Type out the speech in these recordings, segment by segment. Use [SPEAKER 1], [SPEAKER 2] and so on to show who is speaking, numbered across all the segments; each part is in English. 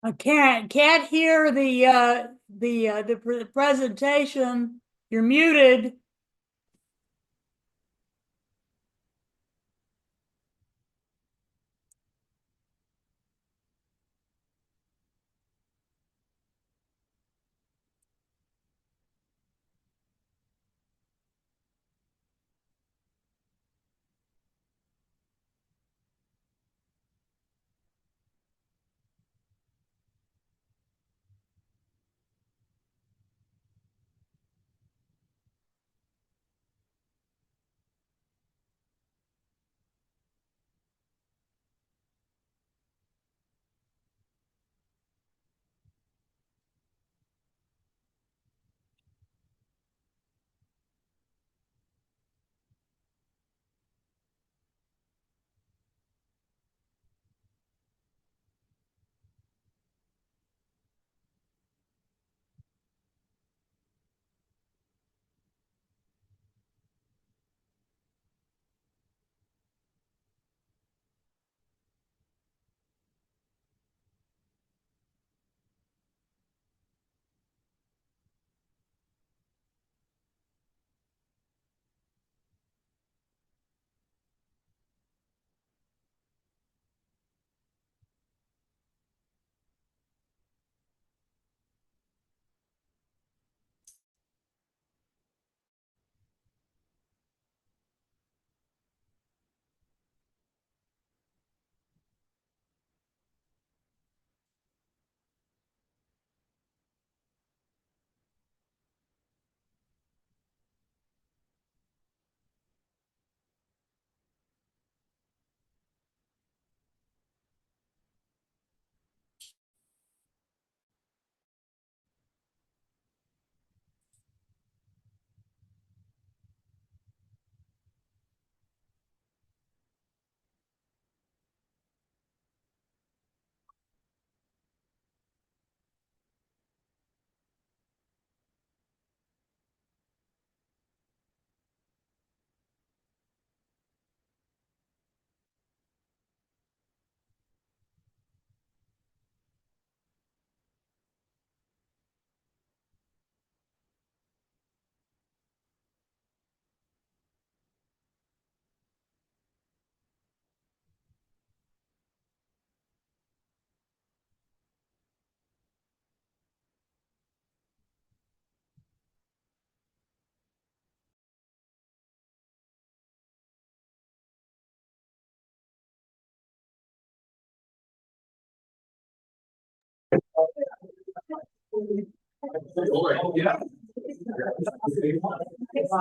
[SPEAKER 1] I can't hear the presentation. You're muted.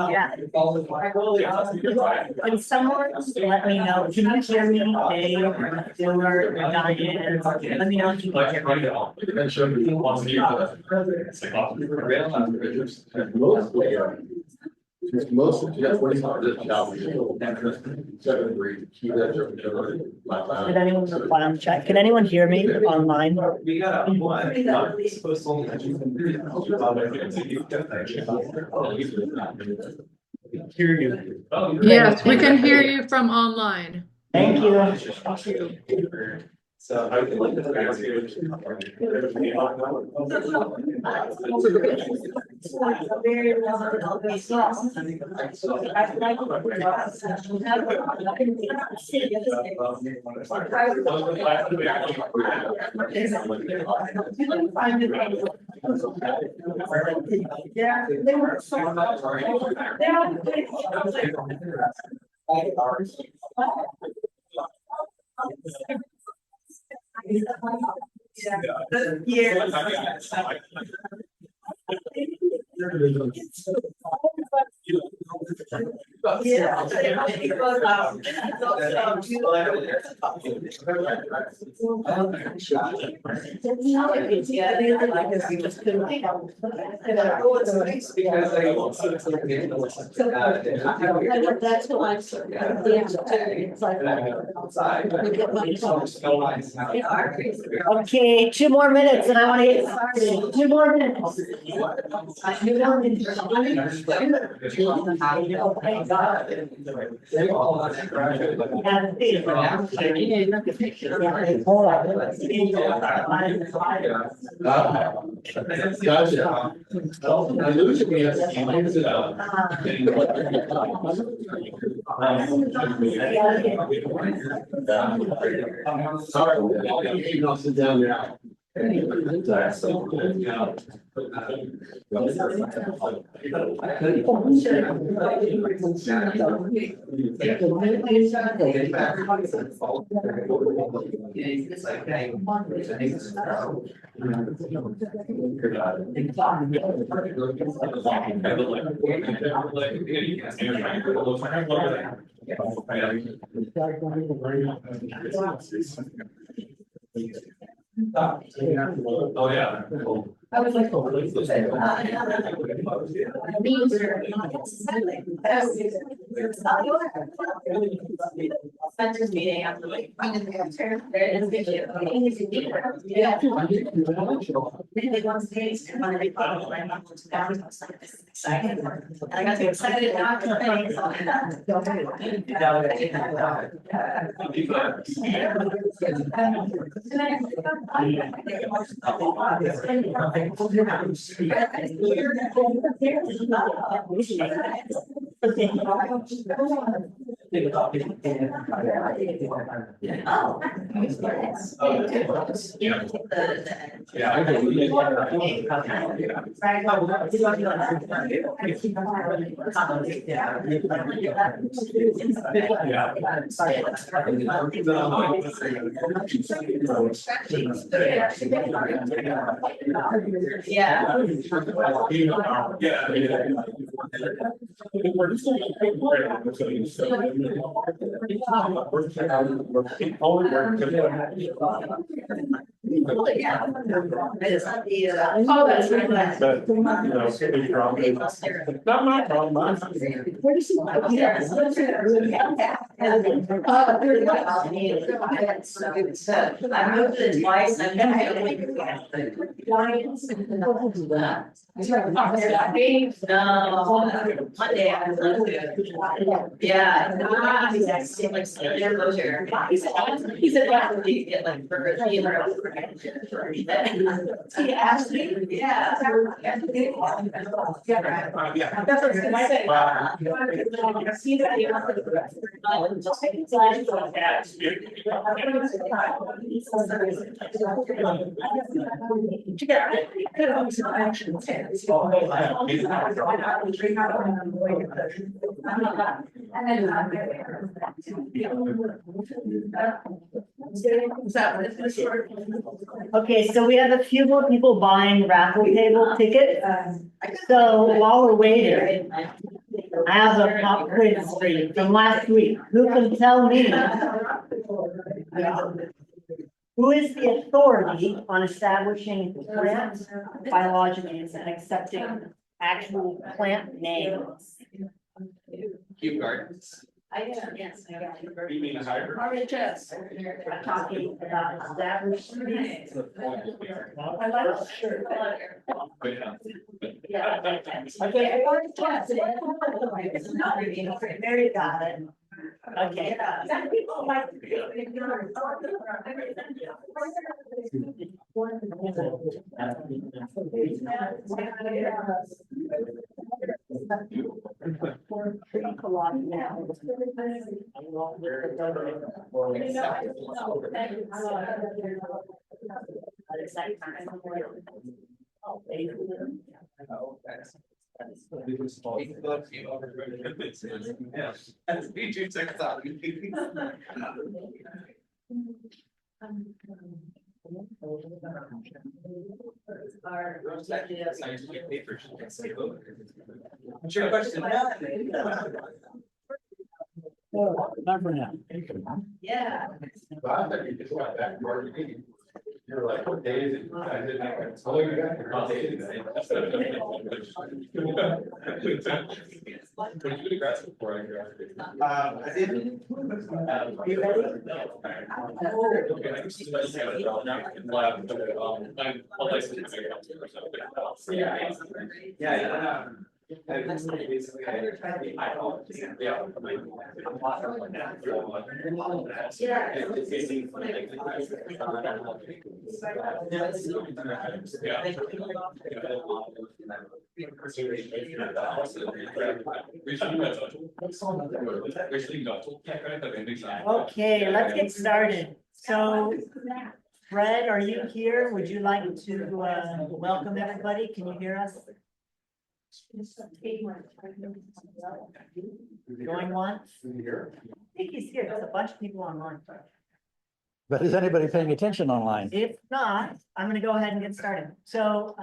[SPEAKER 2] Yeah. Can someone let me know? Can you hear me? Dave, or Diane? Let me know if you can hear me.
[SPEAKER 3] Most of the what is this job?
[SPEAKER 2] Did anyone reply on the chat? Can anyone hear me online?
[SPEAKER 3] Hear you.
[SPEAKER 4] Yes, we can hear you from online.
[SPEAKER 2] Thank you.
[SPEAKER 3] So I would like to ask you.
[SPEAKER 2] Yeah, they were so much. That's what I'm saying. Okay, 2 more minutes and I want to get started. 2 more minutes.
[SPEAKER 3] Gotcha. I lose it when you have to mix it up. Sorry, I'll sit down now. Oh, yeah.
[SPEAKER 2] I was like, Spencer's meeting after like. There is a video. Yeah. They want to say, I want to be part of it. I'm not to that. I was like, this is exciting. And I got too excited. Now
[SPEAKER 3] Yeah, I
[SPEAKER 2] Oh, that's right.
[SPEAKER 3] Not my problem.
[SPEAKER 2] I moved it twice. I've never. No, Monday I was yeah. He's like slightly closure. He said, yeah, you get like burgers. He asked me, yeah. That's what I was gonna say.
[SPEAKER 5] Okay, so we have a few more people buying raffle table tickets. So while we're waiting, I have a pop quiz for you from last week. Who can tell me who is the authority on establishing plant biology and accepting actual plant names?
[SPEAKER 3] Keep gardens.
[SPEAKER 2] Yes.
[SPEAKER 3] You mean a hybrid?
[SPEAKER 2] RHS.
[SPEAKER 5] I'm talking about established.
[SPEAKER 2] I like the shirt. Yeah.
[SPEAKER 5] Okay.
[SPEAKER 2] Okay.
[SPEAKER 5] Mary got it. Okay.
[SPEAKER 3] Scientific papers. What's your question?
[SPEAKER 5] Not for now.
[SPEAKER 2] Yeah.
[SPEAKER 3] But I thought you just went back to our meeting. You're like, what day is it? I didn't know. Oh, you got your day today. What did you do grass before I graduated? I didn't. You ready? Okay, I used to study in lab, but I'm licensed. Yeah. Yeah.
[SPEAKER 5] Okay, let's get started. So Fred, are you here? Would you like to welcome everybody? Can you hear us? Going once? I think he's here. There's a bunch of people online.
[SPEAKER 6] But is anybody paying attention online?
[SPEAKER 5] If not, I'm gonna go ahead and get started. So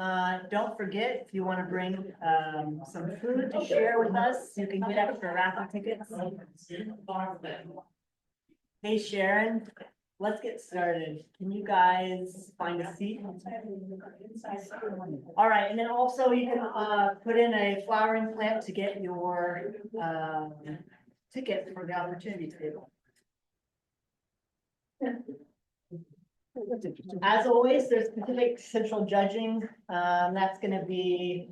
[SPEAKER 5] don't forget, if you want to bring some food to share with us, you can get extra raffle tickets. Hey Sharon, let's get started. Can you guys find a seat? All right, and then also you can put in a flowering plant to get your ticket for the opportunity table. As always, there's Pacific Central Judging. That's gonna be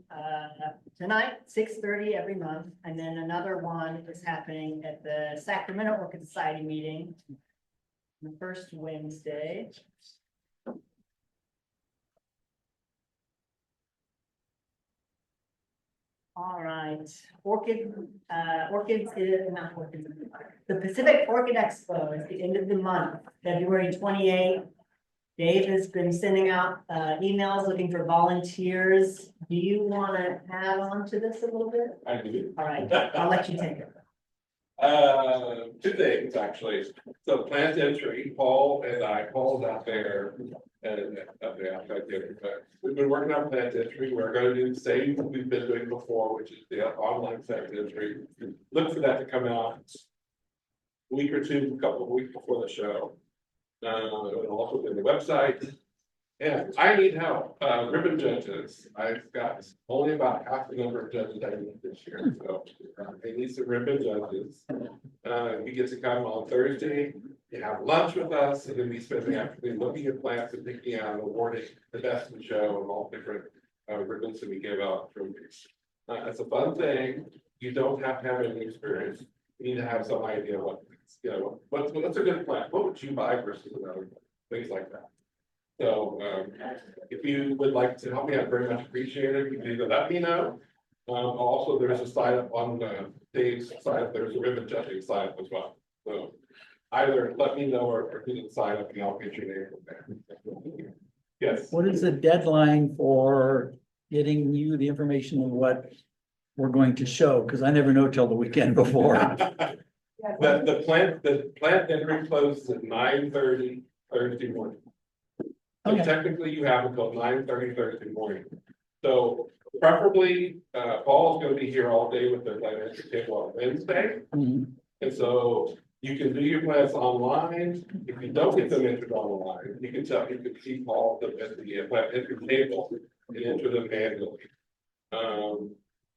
[SPEAKER 5] tonight, 6:30 every month. And then another one is happening at the Sacramento Orchid Society meeting. The first Wednesday. All right, orchids is not orchids. The Pacific Orchid Expo is the end of the month, February 28th. Dave has been sending out emails looking for volunteers. Do you want to add on to this a little bit?
[SPEAKER 3] I do.
[SPEAKER 5] All right, I'll let you take it.
[SPEAKER 3] Two things actually. So plant entry, Paul's out there and up there outside there. But we've been working on plant entry. We're going to do the same we've been doing before, which is the online plant entry. Look for that to come out a week or two, a couple of weeks before the show. It'll also be on the website. And I need help, ribbon judges. I've got only about half the number of judges I need this year, so I need some ribbon judges. You get to come on Thursday, you have lunch with us, and then we spend the afternoon looking at plants and picking out and awarding the best in show and all different ribbons that we give out from these. It's a fun thing. You don't have to have any experience. You need to have some idea what, what's a good plant? What would you buy versus another? Things like that. So if you would like to help me, I'd very much appreciate it. You can either let me know. Also, there's a sign up on Dave's site. There's a ribbon judging sign up as well. So either let me know or do the sign up and I'll get your name from there. Yes.
[SPEAKER 6] What is the deadline for getting you the information of what we're going to show? Because I never know till the weekend before.
[SPEAKER 3] The plant entry closes at 9:30 Thursday morning. So
[SPEAKER 6] Okay.
[SPEAKER 3] technically you have until 9:30 Thursday morning. So preferably, Paul's gonna be here all day with the plant entry table on Wednesday.
[SPEAKER 6] Mhm.
[SPEAKER 3] And so you can do your plans online. If you don't get them entered online, you can see Paul at the plant entry table and enter them manually.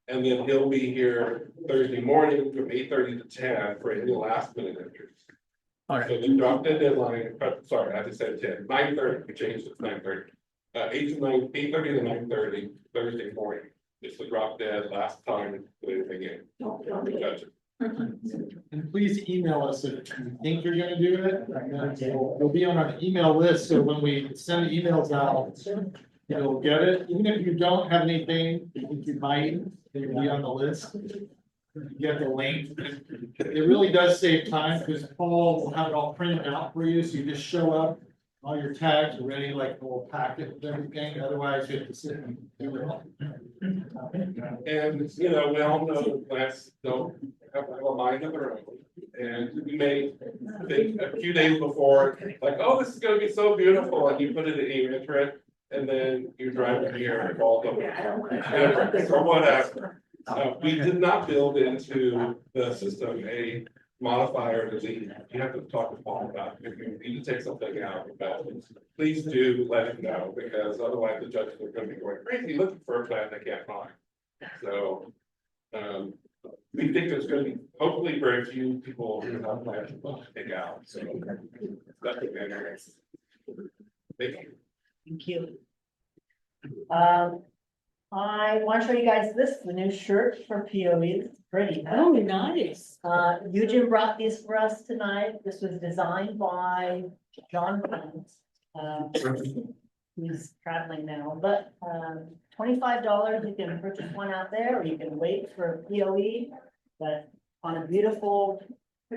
[SPEAKER 3] And then he'll be here Thursday morning from 8:30 to 10 for any last minute entries.
[SPEAKER 6] All right.
[SPEAKER 3] So they dropped the deadline, sorry, I just said 10, 9:30, we changed it to 9:30. 8:30 to 9:30 Thursday morning. It's the drop dead last time to put anything in. Gotcha.
[SPEAKER 7] And please email us if you think you're gonna do it, and then you'll be on our email list, so when we send the emails out, you'll get it, even if you don't have anything, you think you might, you'll be on the list. You get the link, it really does save time, because Paul will have it all printed out for you, so you just show up, all your tags are ready, like a little packet with everything, otherwise you have to sit and do it all.
[SPEAKER 3] And, we all know the plants don't have a mind of their own. And you may think a few days before, like, oh, this is gonna be so beautiful, and you put it in your interest, and then you drive it here and it falls over. Or whatever. We did not build into the system a modifier to the, you have to talk to Paul about it. If you need to take something out, but please do let him know, because otherwise the judges are gonna be going crazy looking for a plan they can't find. So, we think there's gonna be hopefully very few people who have plans to take out, so. That's the main. Thank you.
[SPEAKER 5] Thank you. I want to show you guys this, the new shirt for POE. It's pretty.
[SPEAKER 1] Oh, nice.
[SPEAKER 5] Eugene brought these for us tonight. This was designed by John Burns. He's traveling now, but, $25, you can purchase one out there, or you can wait for POE. But on a beautiful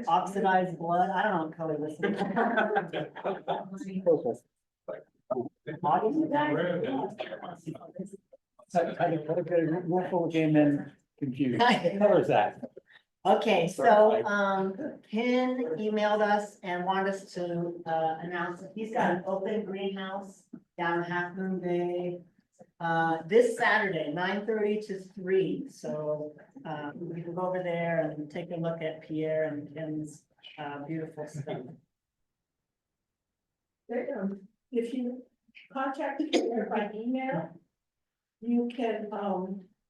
[SPEAKER 5] oxidized blood, I don't know what color this is.
[SPEAKER 6] What a good roomful came in confused. What color is that?
[SPEAKER 5] Okay, so, Ken emailed us and wanted us to, announce that he's got an open greenhouse down Half Moon Bay. This Saturday, 9:30 to 3, so, we can go over there and take a look at Pierre and Ken's, beautiful stuff.
[SPEAKER 8] If you contact him by email, you can,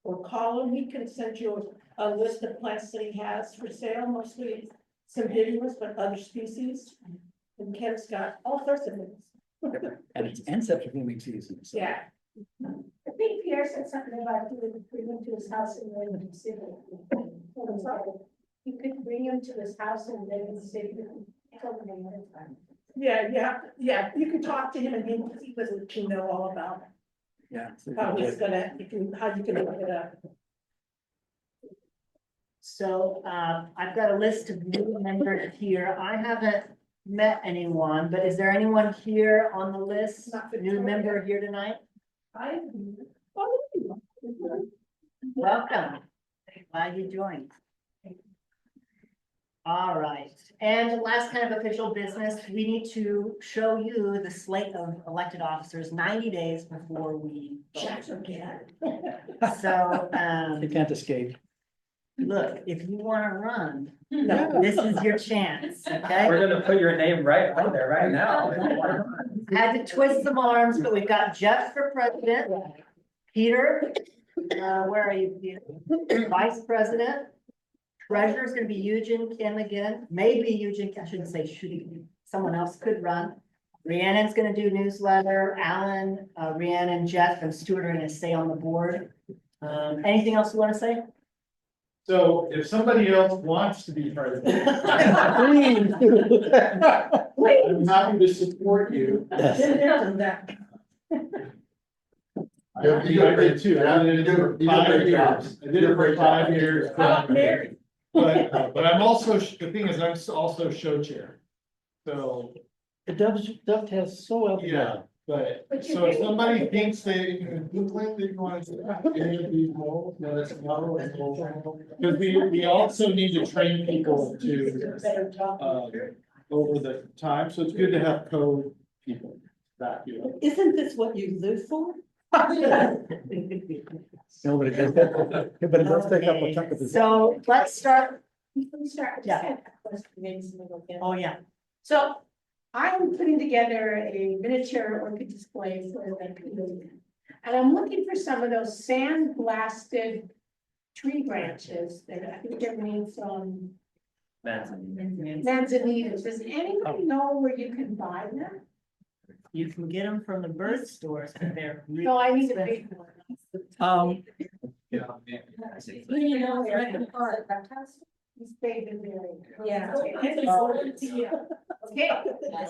[SPEAKER 8] or call him, he can send you a list of plants that he has for sale, mostly Cymbidiums, but other species. And Ken's got all sorts of things.
[SPEAKER 6] And it's insect blooming season. so-
[SPEAKER 8] Yeah.
[SPEAKER 9] I think Pierre said something about bring him to his house in Redwood City. You could bring him to his house in Redwood City.
[SPEAKER 8] Yeah, you can talk to him and he doesn't know all about
[SPEAKER 6] Yeah. so
[SPEAKER 8] how he's
[SPEAKER 6] good.
[SPEAKER 8] gonna, how you can look it up.
[SPEAKER 5] So, I've got a list of new members here. I haven't met anyone, but is there anyone here on the list?
[SPEAKER 8] Not
[SPEAKER 5] New
[SPEAKER 8] Victoria.
[SPEAKER 5] member here tonight?
[SPEAKER 8] Oh,
[SPEAKER 5] Welcome. Glad you joined. All right, and the last kind of official business, we need to show you the slate of elected officers 90 days before we vote. So,
[SPEAKER 6] You can't escape.
[SPEAKER 5] look, if you want to run,
[SPEAKER 8] No.
[SPEAKER 5] this is your chance, okay?
[SPEAKER 10] We're gonna put your name right on there right now.
[SPEAKER 5] Had to twist some arms, but we've got Jeff for president, Peter, where are you, Peter? Vice president. Treasurer's gonna be Eugene Kim again, maybe Eugene, I shouldn't say should he, someone else could run. Rhiannon's gonna do newsletter, Alan, Rhiannon, Jeff, and Stuart are gonna stay on the board. Anything else you wanna say?
[SPEAKER 7] So if somebody else wants to be president, I'm happy to support you. I did too. I did it for 5 years. I did it for 5 years. But I'm also, the thing is, I'm also show chair. So,
[SPEAKER 6] It dovetails so well
[SPEAKER 7] yeah,
[SPEAKER 6] together.
[SPEAKER 7] but, so if somebody thinks they, think that you want to do any of these roles, let us know. Because we also need to train people to, over the time, so it's good to have code people back you.
[SPEAKER 8] Isn't this what you live for?
[SPEAKER 6] No, but it does, but it does take up a chunk of the.
[SPEAKER 5] So let's start,
[SPEAKER 9] Yeah.
[SPEAKER 5] oh yeah,
[SPEAKER 9] So I'm putting together a miniature orchid display for the pavilion. And I'm looking for some of those sand blasted tree branches that I think they're made from manzanitas. Does anybody know where you can buy them?
[SPEAKER 5] you can get them from the bird stores, but they're.
[SPEAKER 9] No, I need a big one. You know, they're at the park. He's big and very. Yeah. Okay.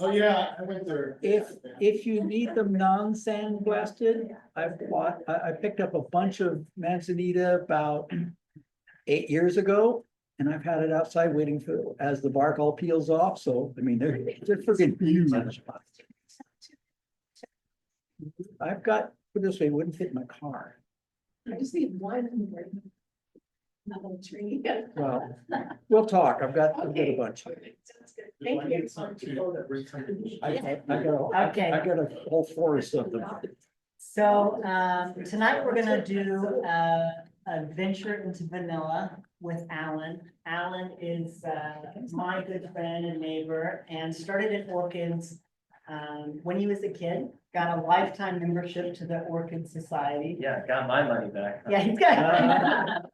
[SPEAKER 7] Oh, yeah, I went there.
[SPEAKER 6] If you need them non-sand blasted, I picked up a bunch of manzanita about 8 years ago. And I've had it outside waiting for, as the bark all peels off, so, I mean, they're freaking huge. I've got, put it this way, it wouldn't fit in my car.
[SPEAKER 9] I just need one. Another tree.
[SPEAKER 6] Well, we'll talk, I've got a bunch.
[SPEAKER 9] Sounds good. Thank you.
[SPEAKER 5] Okay.
[SPEAKER 6] I got a whole forest of them.
[SPEAKER 5] So, tonight we're gonna do a venture into vanilla with Alan. Alan is, my good friend and neighbor and started at Orchids, when he was a kid, got a lifetime membership to the Orchid Society.
[SPEAKER 10] Yeah, got my money back.
[SPEAKER 5] Yeah, he's got.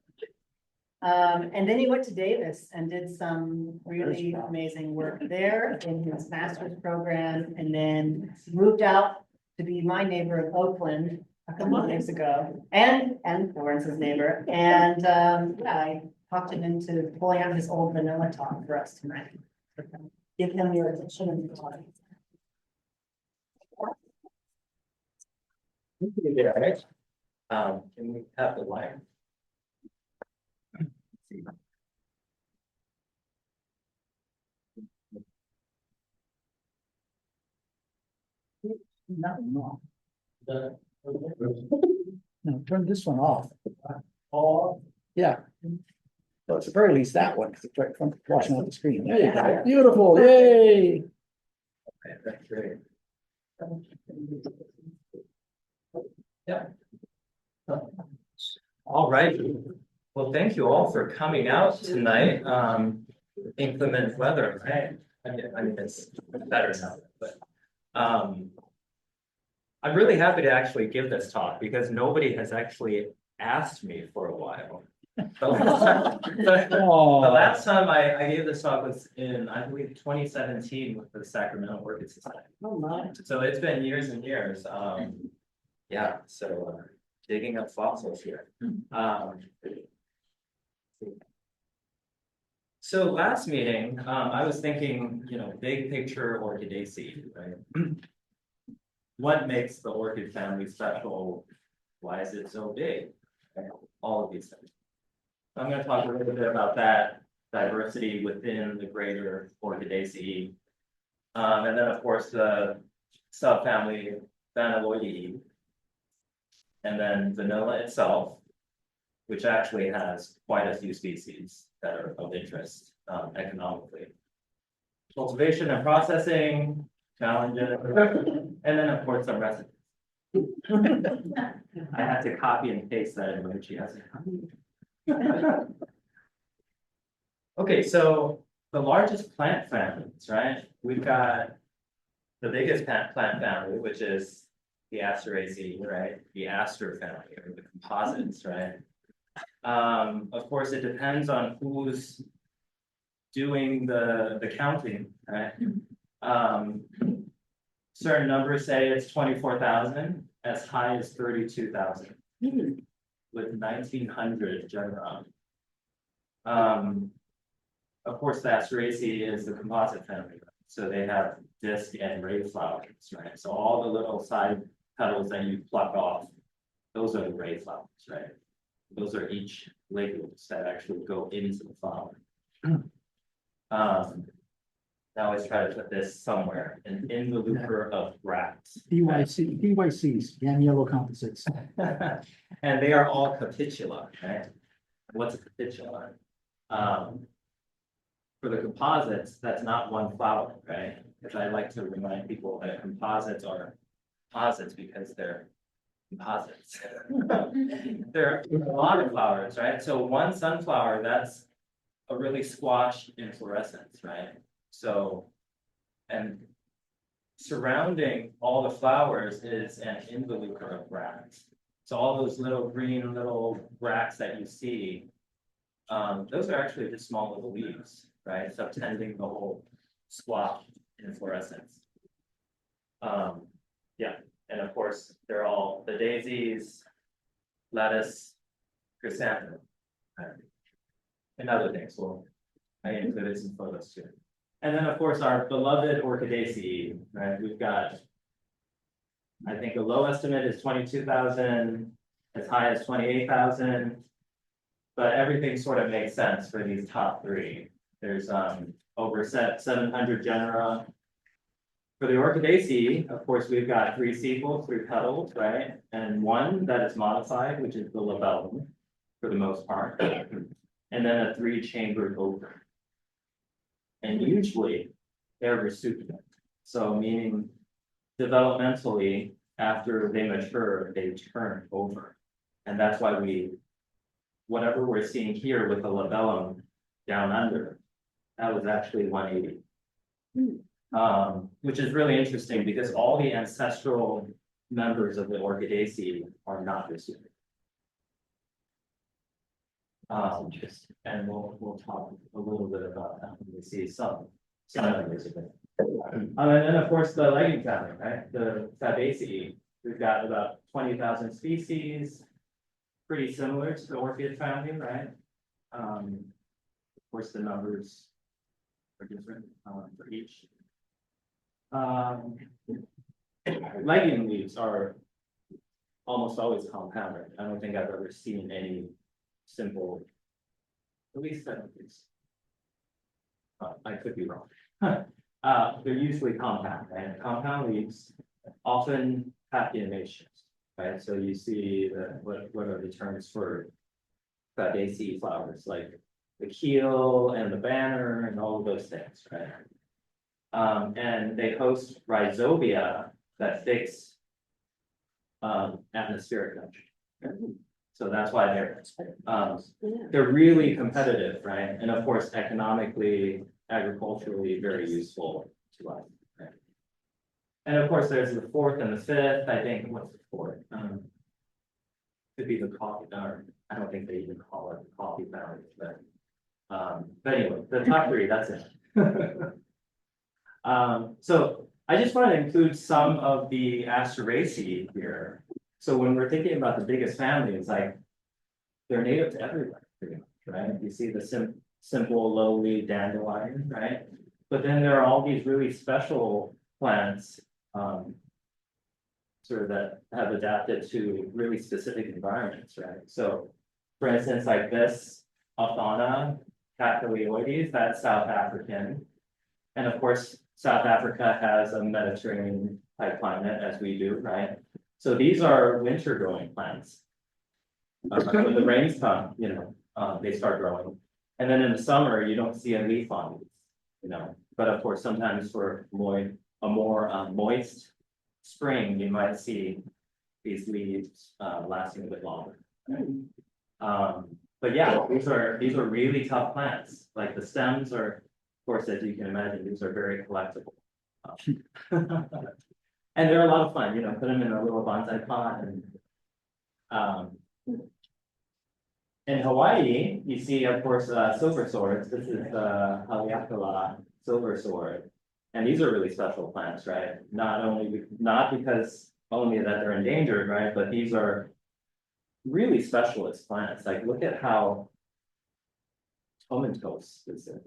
[SPEAKER 5] And then he went to Davis and did some really amazing work there in his master's program, and then moved out to be my neighbor in Oakland. a couple of days ago, and Lawrence's neighbor, and, yeah, I talked him into pulling out his old vanilla top for us tonight. Give him your attention and time.
[SPEAKER 10] Yeah, right. Can we have the line?
[SPEAKER 6] Nothing wrong. No, turn this one off. Oh, yeah. Well, at the very least, that one, because it's right from watching on the screen. There you go. Beautiful, yay.
[SPEAKER 10] Okay, that's great. Yeah. All right. Well, thank you all for coming out tonight. Inclement weather, right? I mean, it's better now, but I'm really happy to actually give this talk because nobody has actually asked me for a while. The last time I gave this talk was in, I believe, 2017 with the Sacramento Orchid Society.
[SPEAKER 5] Oh, my.
[SPEAKER 10] So it's been years and years. Yeah, so digging up fossils here. So last meeting, I was thinking, big picture orchidaceae, right? What makes the orchid family special? Why is it so big? Right? All of these things. I'm going to talk a little bit about that diversity within the greater Orchidaceae. And then, of course, the subfamily Vanilloideae. And then vanilla itself, which actually has quite a few species that are of interest economically. Cultivation and processing, challenges, and then, of course, some recipes. I had to copy and paste that in which yes. Okay, so the largest plant families, right? We've got the biggest plant family, which is the Asteraceae, right? The aster family, or the composites, right? Of course, it depends on who's doing the counting, right? Certain numbers say it's 24,000, as high as 32,000, with 1,900 genera. Of course, the Asteraceae is the composite family, so they have disc and ray flowers, right? So all the little side petals that you pluck off, those are the ray flowers, right? Those are each legumes that actually go into the flower. I always try to put this somewhere in the looper of bracts.
[SPEAKER 6] DYCs, Vanillo composites.
[SPEAKER 10] And they are all capitula, right? What's a capitula? For the composites, that's not one flower, right? Because I like to remind people that composites are composites because they're composites. There are a lot of flowers, right? So one sunflower, that's a really squashed inflorescence, right? So, and surrounding all the flowers is an involucre of bracts. So all those little green little bracts that you see, those are actually just small little leaves, right? Subtending the whole squashed inflorescence. Yeah, and of course, they're all the daisies, lettuce, chrysanthemum, and other things. Well, I included some photos too. And then, of course, our beloved Orchidaceae, right? We've got, I think, a low estimate is 22,000, as high as 28,000. But everything sort of makes sense for these top three. There's over 700 genera. For the Orchidaceae, of course, we've got 3 sepals, 3 petals, right? And one that is modified, which is the labellum, for the most part. And then a 3-chambered ovum. And usually they're recipient. So meaning developmentally, after they mature, they turn over. And that's why whatever we're seeing here with the labellum down under, that was actually 180. Which is really interesting because all the ancestral members of the Orchidaceae are not recipient. And we'll talk a little bit about that when we see some members of it. And then of course the legging family, right? The Fabaceae, We've got about 20,000 species, pretty similar to the orchid family, right? Of course, the numbers are different for each. Legume leaves are almost always compounded. I don't think I've ever seen any simple, at least I don't think so. I could be wrong. They're usually compound, and compound leaves often have animations, right? So you see what are the terms for Vanilloideae flowers, like the keel and the banner and all of those things, right? And they host rhizobia that fix atmospheric nitrogen. So that's why they're really competitive, right? And of course, economically, agriculturally, very useful to us. Right? And of course, there's the fourth and the fifth. I think what's the fourth? Could be the coffee. I don't think they even call it the coffee family, but anyway, the top three. That's it. So I just want to include some of the Asteraceae here. So when we're thinking about the biggest families, like they're native to everywhere, pretty much, right? You see the simple lowly dandelion, right? But then there are all these really special plants, sort of that have adapted to really specific environments, right? So, for instance, like this Athana Vanilloideae, that's South African, and of course, South Africa has a Mediterranean type climate as we do, right? So these are winter growing plants. When the rains come, they start growing. And then in the summer, you don't see a leaf on these, But of course, sometimes for a more moist spring, you might see these leaves lasting a bit longer. Right? But yeah, these are really tough plants. Like the stems are, of course, as you can imagine, these are very collectible. And they're a lot of fun, put them in a little bonsai pot. And in Hawaii, you see, of course, silver swords. This is the Haleakala silver sword. And these are really special plants, right? Not because only that they're endangered, right? But these are really specialist plants. Like, look at how tomentose this is.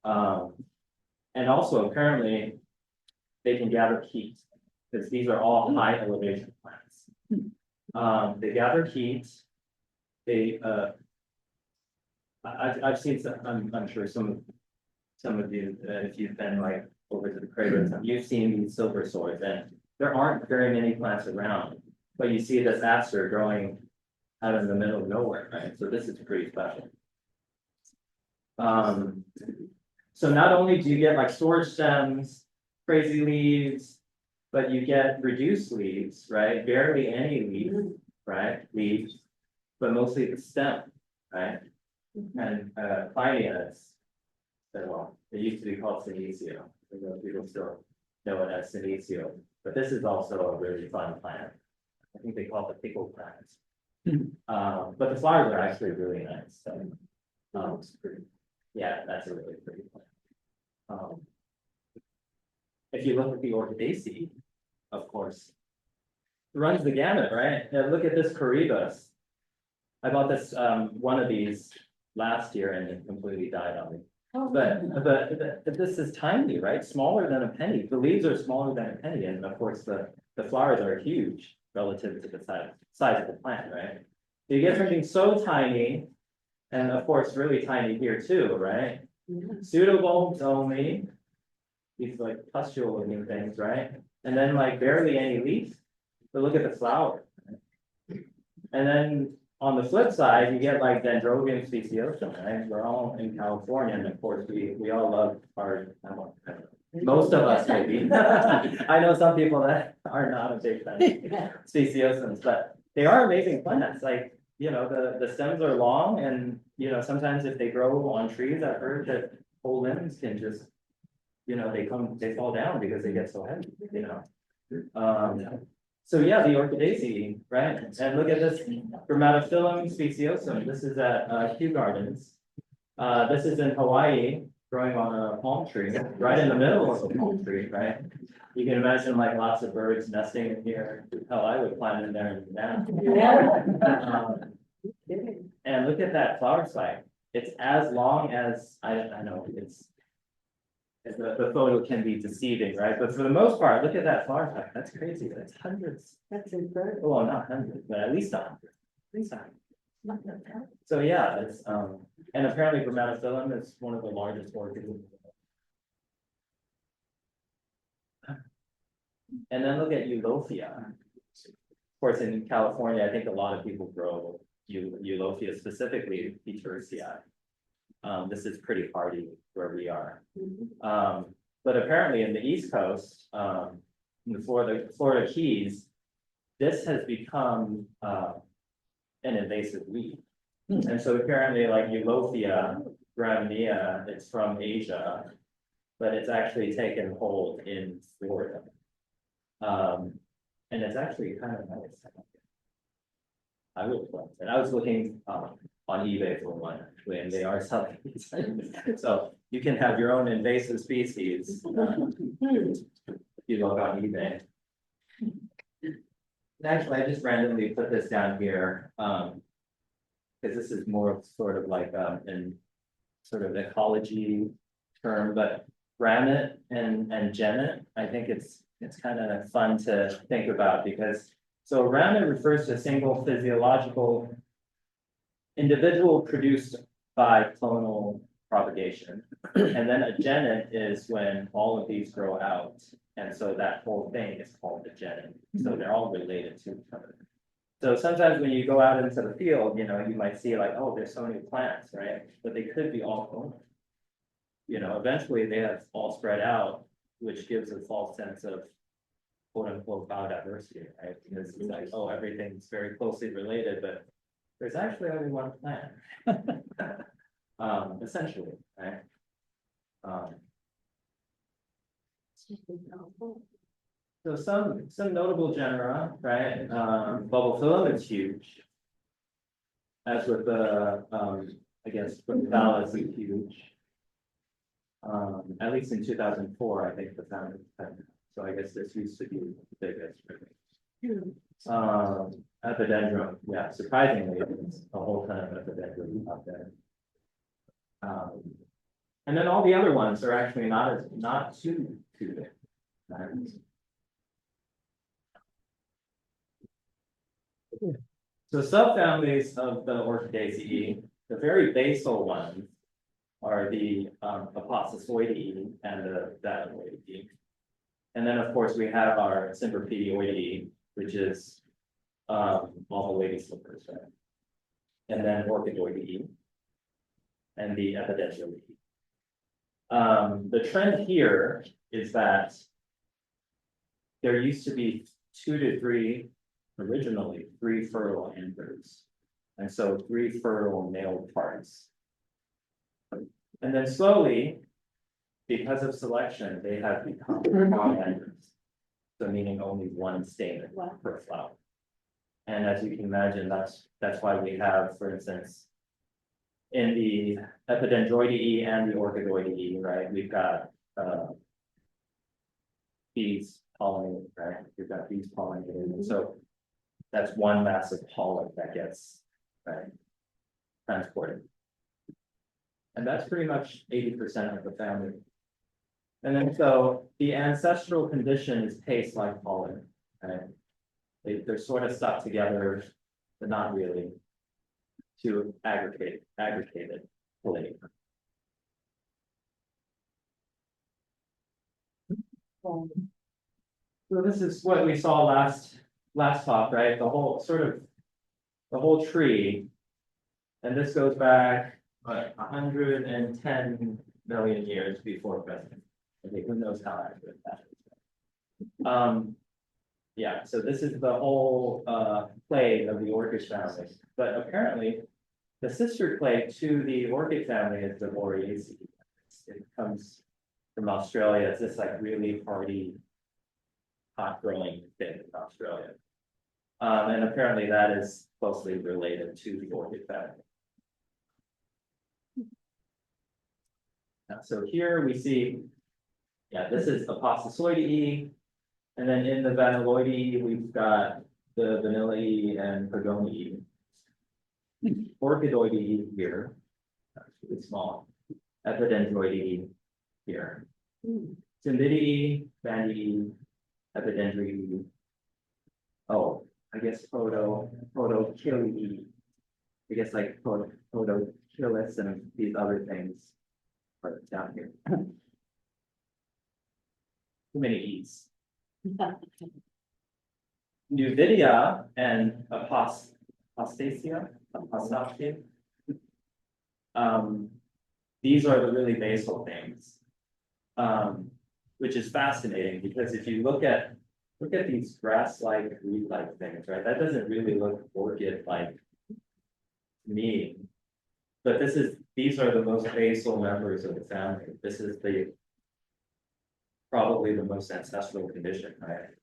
[SPEAKER 10] And also, apparently, they can gather heat, because these are all high elevation plants. They gather heat. I've seen some. I'm sure some of you, if you've been like over to the craters, you've seen these silver swords, and there aren't very many plants around. But you see this aster growing out in the middle of nowhere, right? So this is pretty special. So not only do you get like sword stems, crazy leaves, but you get reduced leaves, right? Barely any leaf, right? Leaves, but mostly the stem, right? And Clinias, well, it used to be called Senecio. People still know it as Senecio, but this is also a really fun plant. I think they call it the pickle plant. But the flowers are actually really nice. So, it's pretty, yeah, that's a really pretty plant. If you look at the Orchidaceae, of course, it runs the gamut, right? Now look at this Corybus. I bought this one of these last year and it completely died on me. But this is tiny, right? Smaller than a penny. The leaves are smaller than a penny, and of course the flowers are huge relative to the size of the plant, right? So you get something so tiny, and of course really tiny here too, right? Pseudobulbs only. These like pustule looking things, right? And then like barely any leaves. But look at the flower. And then on the flip side, you get like Dendrobium speciosum, right? We're all in California, and of course we all love our, most of us maybe. I know some people that are not a big fan of speciosums, but they are amazing plants. Like, the stems are long, and sometimes if they grow on trees, I've heard that whole limbs can just, they fall down because they get so heavy, So yeah, the Orchidaceae, right? And look at this Grammatophyllum speciosum. This is at Kew Gardens. This is in Hawaii. growing on a palm tree, right in the middle of a palm tree, right? You can imagine like lots of birds nesting in here. Hell, I would climb in there and down. And look at that flower spike. It's as long as, I know, the photo can be deceiving, right? But for the most part, look at that flower spike. That's crazy. That's hundreds.
[SPEAKER 5] That's incredible.
[SPEAKER 10] Well, not hundreds, but at least 100. At least 100. So yeah, it's, and apparently Vermatophyllum is one of the largest orchids in the world. And then look at Eulophia. Of course, in California, I think a lot of people grow Eulophia, specifically Petersii. This is pretty hardy where we are. But apparently in the East Coast, in the Florida Keys, this has become an invasive weed. And so apparently like Eulophia gramineae, it's from Asia, but it's actually taken hold in Florida. And it's actually kind of nice. I would plant it. I was looking on eBay for one actually, and they are selling these. So you can have your own invasive species if you look on eBay. And actually, I just randomly put this down here because this is more of sort of like an sort of ecology term, but ramnet and genet, I think it's kind of fun to think about because so ramnet refers to a single physiological individual produced by clonal propagation. And then a genet is when all of these grow out. And so that whole thing is called the genet. So they're all related to each other. So sometimes when you go out into the field, you know, you might see like, oh, there's so many plants, right? But they could be all clonal. You know, eventually they have all spread out, which gives a false sense of quote unquote biodiversity, right? Because it's like, oh, everything's very closely related, but there's actually only one plant. Essentially, right? So some notable genera, right? Bulbophyllum is huge. As with the I guess Vanilloideae is huge. At least in 2004, I think the found. So I guess this used to be the biggest. Epidendrum, yeah, surprisingly, it's a whole ton of epidendrum out there. And then all the other ones are actually not too big. Right? So subfamilies of the Orchidaceae, the very basal ones are the Apophysoideae and the Vanilloideae. And then of course we have our Cymbopedoideae, which is all the lady slippers, right? And then Orchidoideae and the Epidendroideae. The trend here is that there used to be 2 to 3, originally 3 fertile anthers. And so 3 fertile male parts. And then slowly, because of selection, they have become monanthers. So meaning only one stamen per flower. And as you can imagine, that's why we have, for instance, in the Epidendroideae and the Orchidoideae, right? We've got bees pollinating, right? We've got bees pollinating, and so that's one massive pollen that gets transported. And that's pretty much 80% of the family. And then so the ancestral condition is taste like pollen, right? They're sort of stuck together, but not really, to aggregated pollen. So this is what we saw last talk, right? The whole tree, and this goes back 110 million years before present. Okay, who knows how accurate that is? Yeah, so this is the whole clade of the orchid family, but apparently the sister clade to the orchid family is the Vanilloideae. It comes from Australia. It's this like really hardy, hot growing thing in Australia. And apparently that is closely related to the orchid family. So here we see, yeah, this is Apostosoideae. And then in the Vanilloideae, we've got the Vanilloideae and Pergonae. Orchidoideae here, that's really small. Epidendroideae here. Cymbidiae, Vanilloideae, Epidendroideae. Oh, I guess Protochilidae. I guess like Protochilus and these other things are down here. Too many E's. Nuvidia and Apostasia. These are the really basal things. Which is fascinating because if you look at these grass-like, reed-like things, right? That doesn't really look orchid-like to me. But these are the most basal members of the family. This is probably the most ancestral condition, right?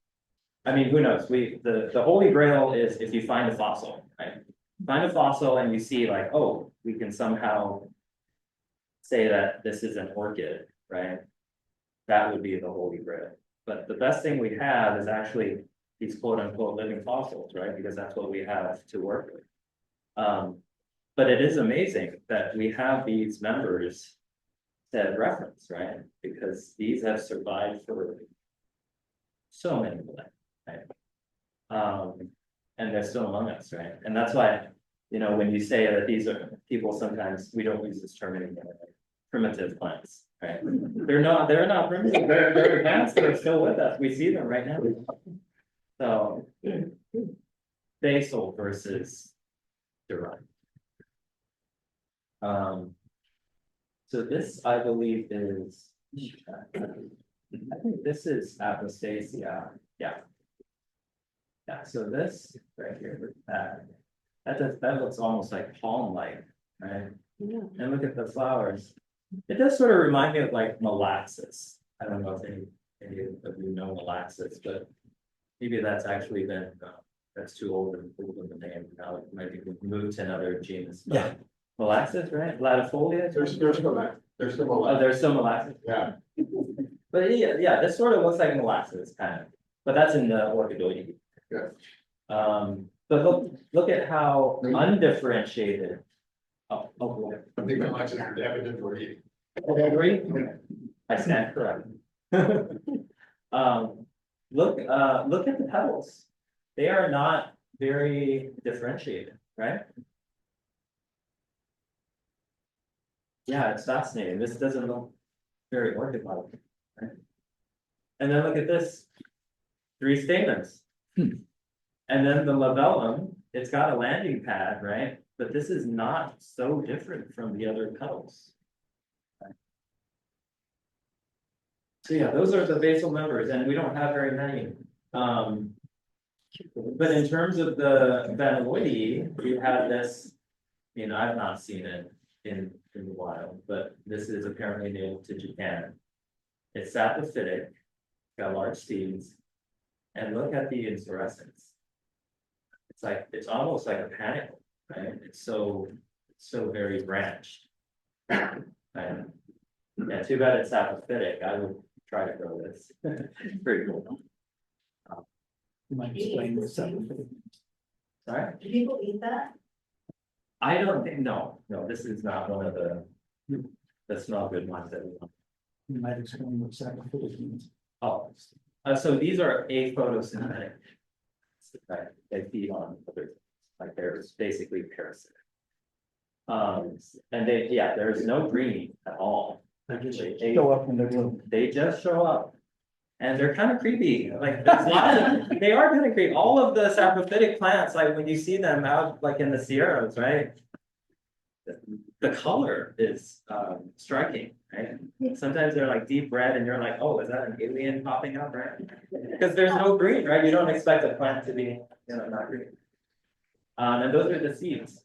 [SPEAKER 10] I mean, who knows? The holy grail is if you find a fossil, right? Find a fossil and you see like, oh, we can somehow say that this is an orchid, right? That would be the holy grail. But the best thing we have is actually these quote unquote living fossils, right? Because that's what we have to work with. But it is amazing that we have these members to reference, right? Because these have survived for so many millennia, right? And they're still among us, right? And that's why, you know, when you say that these are people, sometimes we don't use this term anymore, like primitive plants, right? They're not primitive, they're plants that are still with us. We see them right now. So basal versus derived. So this, I believe, is, I think this is Apostasia, yeah. Yeah, so this right here, that looks almost like palm-like, right?
[SPEAKER 9] Yeah.
[SPEAKER 10] And look at the flowers. It does sort of remind me of like molasses. I don't know if any of you know molasses, but maybe that's actually been, that's too old of a name. Now it might be moved to another genus.
[SPEAKER 6] Yeah.
[SPEAKER 10] Molasses, right? Latifolia?
[SPEAKER 3] There's still that. There's still a
[SPEAKER 10] Oh,
[SPEAKER 3] lot.
[SPEAKER 10] there's still molasses.
[SPEAKER 3] Yeah.
[SPEAKER 10] But yeah, this sort of looks like molasses, kind of. But that's in the Orchidoideae.
[SPEAKER 3] Yeah.
[SPEAKER 10] But look at how undifferentiated. Oh,
[SPEAKER 3] I think the election is evident for you.
[SPEAKER 10] I agree. I stand corrected. Look at the petals. They are not very differentiated, right? Yeah, it's fascinating. This doesn't look very orchid-like, right? And then look at this, 3 stamens. And then the labellum, it's got a landing pad, right? But this is not so different from the other petals. Right? So yeah, those are the basal members, and we don't have very many. But in terms of the Vanilloideae, we have this, you know, I've not seen it in the wild, but this is apparently native to Japan. It's saprophytic, got large seeds, and look at the inflorescence. It's almost like a panicle, right? It's so very branched. And yeah, too bad it's saprophytic. I would try to grow this. Pretty cool.
[SPEAKER 6] You might explain what's happening.
[SPEAKER 10] Sorry?
[SPEAKER 5] Do people eat that?
[SPEAKER 10] I don't think, no, this is not one of the smell good ones that we want.
[SPEAKER 6] You might explain what sacrifice means.
[SPEAKER 10] Oh, so these are aphotosynthetic. Right, they feed on other things, like they're basically parasitic. And there's no green at all. Actually,
[SPEAKER 6] Show up when they're little.
[SPEAKER 10] they just show up. And they're kind of creepy, like there's lots of, they are kind of creepy. All of the saprophytic plants, like when you see them out like in the Sierras, right? The color is striking, right? Sometimes they're like deep red and you're like, oh, is that an alien popping up, right? Because there's no green, right? You don't expect a plant to be, not green. And those are the seeds.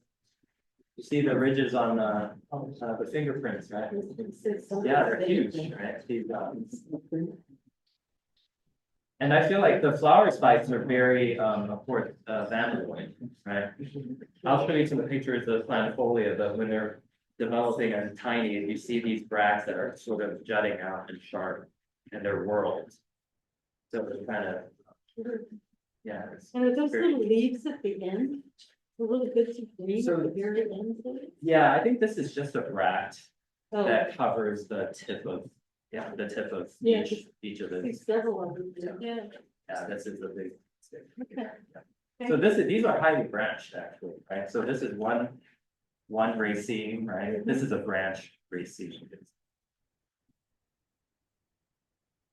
[SPEAKER 10] You see the ridges on the fingerprints, right? Yeah, they're huge, right? These, and I feel like the flower spikes are very, of course, vanilloid, right? I'll show you some pictures of planifolia, but when they're developing as tiny, and you see these bracts that are sort of jutting out and sharp, and they're whorled. So it's kind of, yeah.
[SPEAKER 8] And are those
[SPEAKER 10] very-
[SPEAKER 8] little leaves at the end? The little bits of green
[SPEAKER 10] So-
[SPEAKER 8] at the very end of it?
[SPEAKER 10] Yeah, I think this is just a bract
[SPEAKER 8] Oh,
[SPEAKER 10] that covers the tip of, the tip of
[SPEAKER 8] Yeah,
[SPEAKER 10] each of
[SPEAKER 8] I think
[SPEAKER 10] the,
[SPEAKER 8] several of them, do. Yeah.
[SPEAKER 10] yeah, this is a big. stick.
[SPEAKER 8] Okay.
[SPEAKER 10] So these are highly branched actually, right? So this is one raceme, right? This is a branch raceme.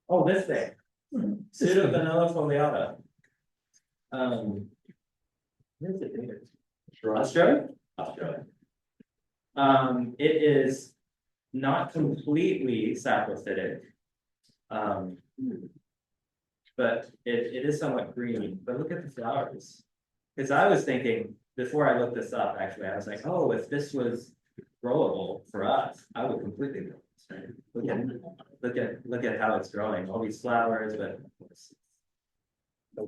[SPEAKER 10] Oh, this thing, pseudo vanilla foliata. Where's it native? Australia? Australia. It is not completely saprophytic. But it is somewhat green, but look at the flowers. Because I was thinking, before I looked this up, actually, I was like, oh, if this was growable for us, I would completely grow this, right? Look at how it's growing, all these flowers, but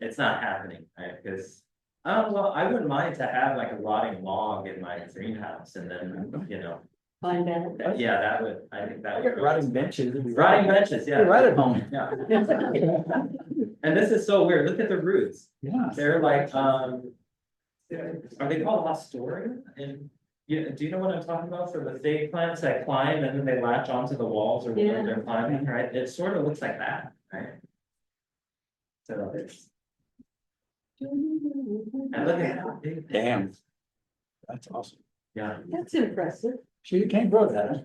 [SPEAKER 10] it's not happening, right? Because, well, I wouldn't mind to have like a rotting log in my greenhouse and then,
[SPEAKER 8] Find out.
[SPEAKER 10] yeah, that would, I think that
[SPEAKER 6] I
[SPEAKER 10] would.
[SPEAKER 6] got rotting benches.
[SPEAKER 10] Rotting benches, yeah.
[SPEAKER 6] You're right at home.
[SPEAKER 10] Yeah. And this is so weird, look at the roots,
[SPEAKER 6] Yeah.
[SPEAKER 10] they're like, are they called hostoria? And do you know what I'm talking about for the fake plants that climb and then they latch onto the walls or whatever they're climbing, right? It sort of looks like that, right? So it's. And look at how big.
[SPEAKER 6] Damn. That's awesome.
[SPEAKER 10] Yeah,
[SPEAKER 8] That's impressive.
[SPEAKER 6] So you can't grow that, huh?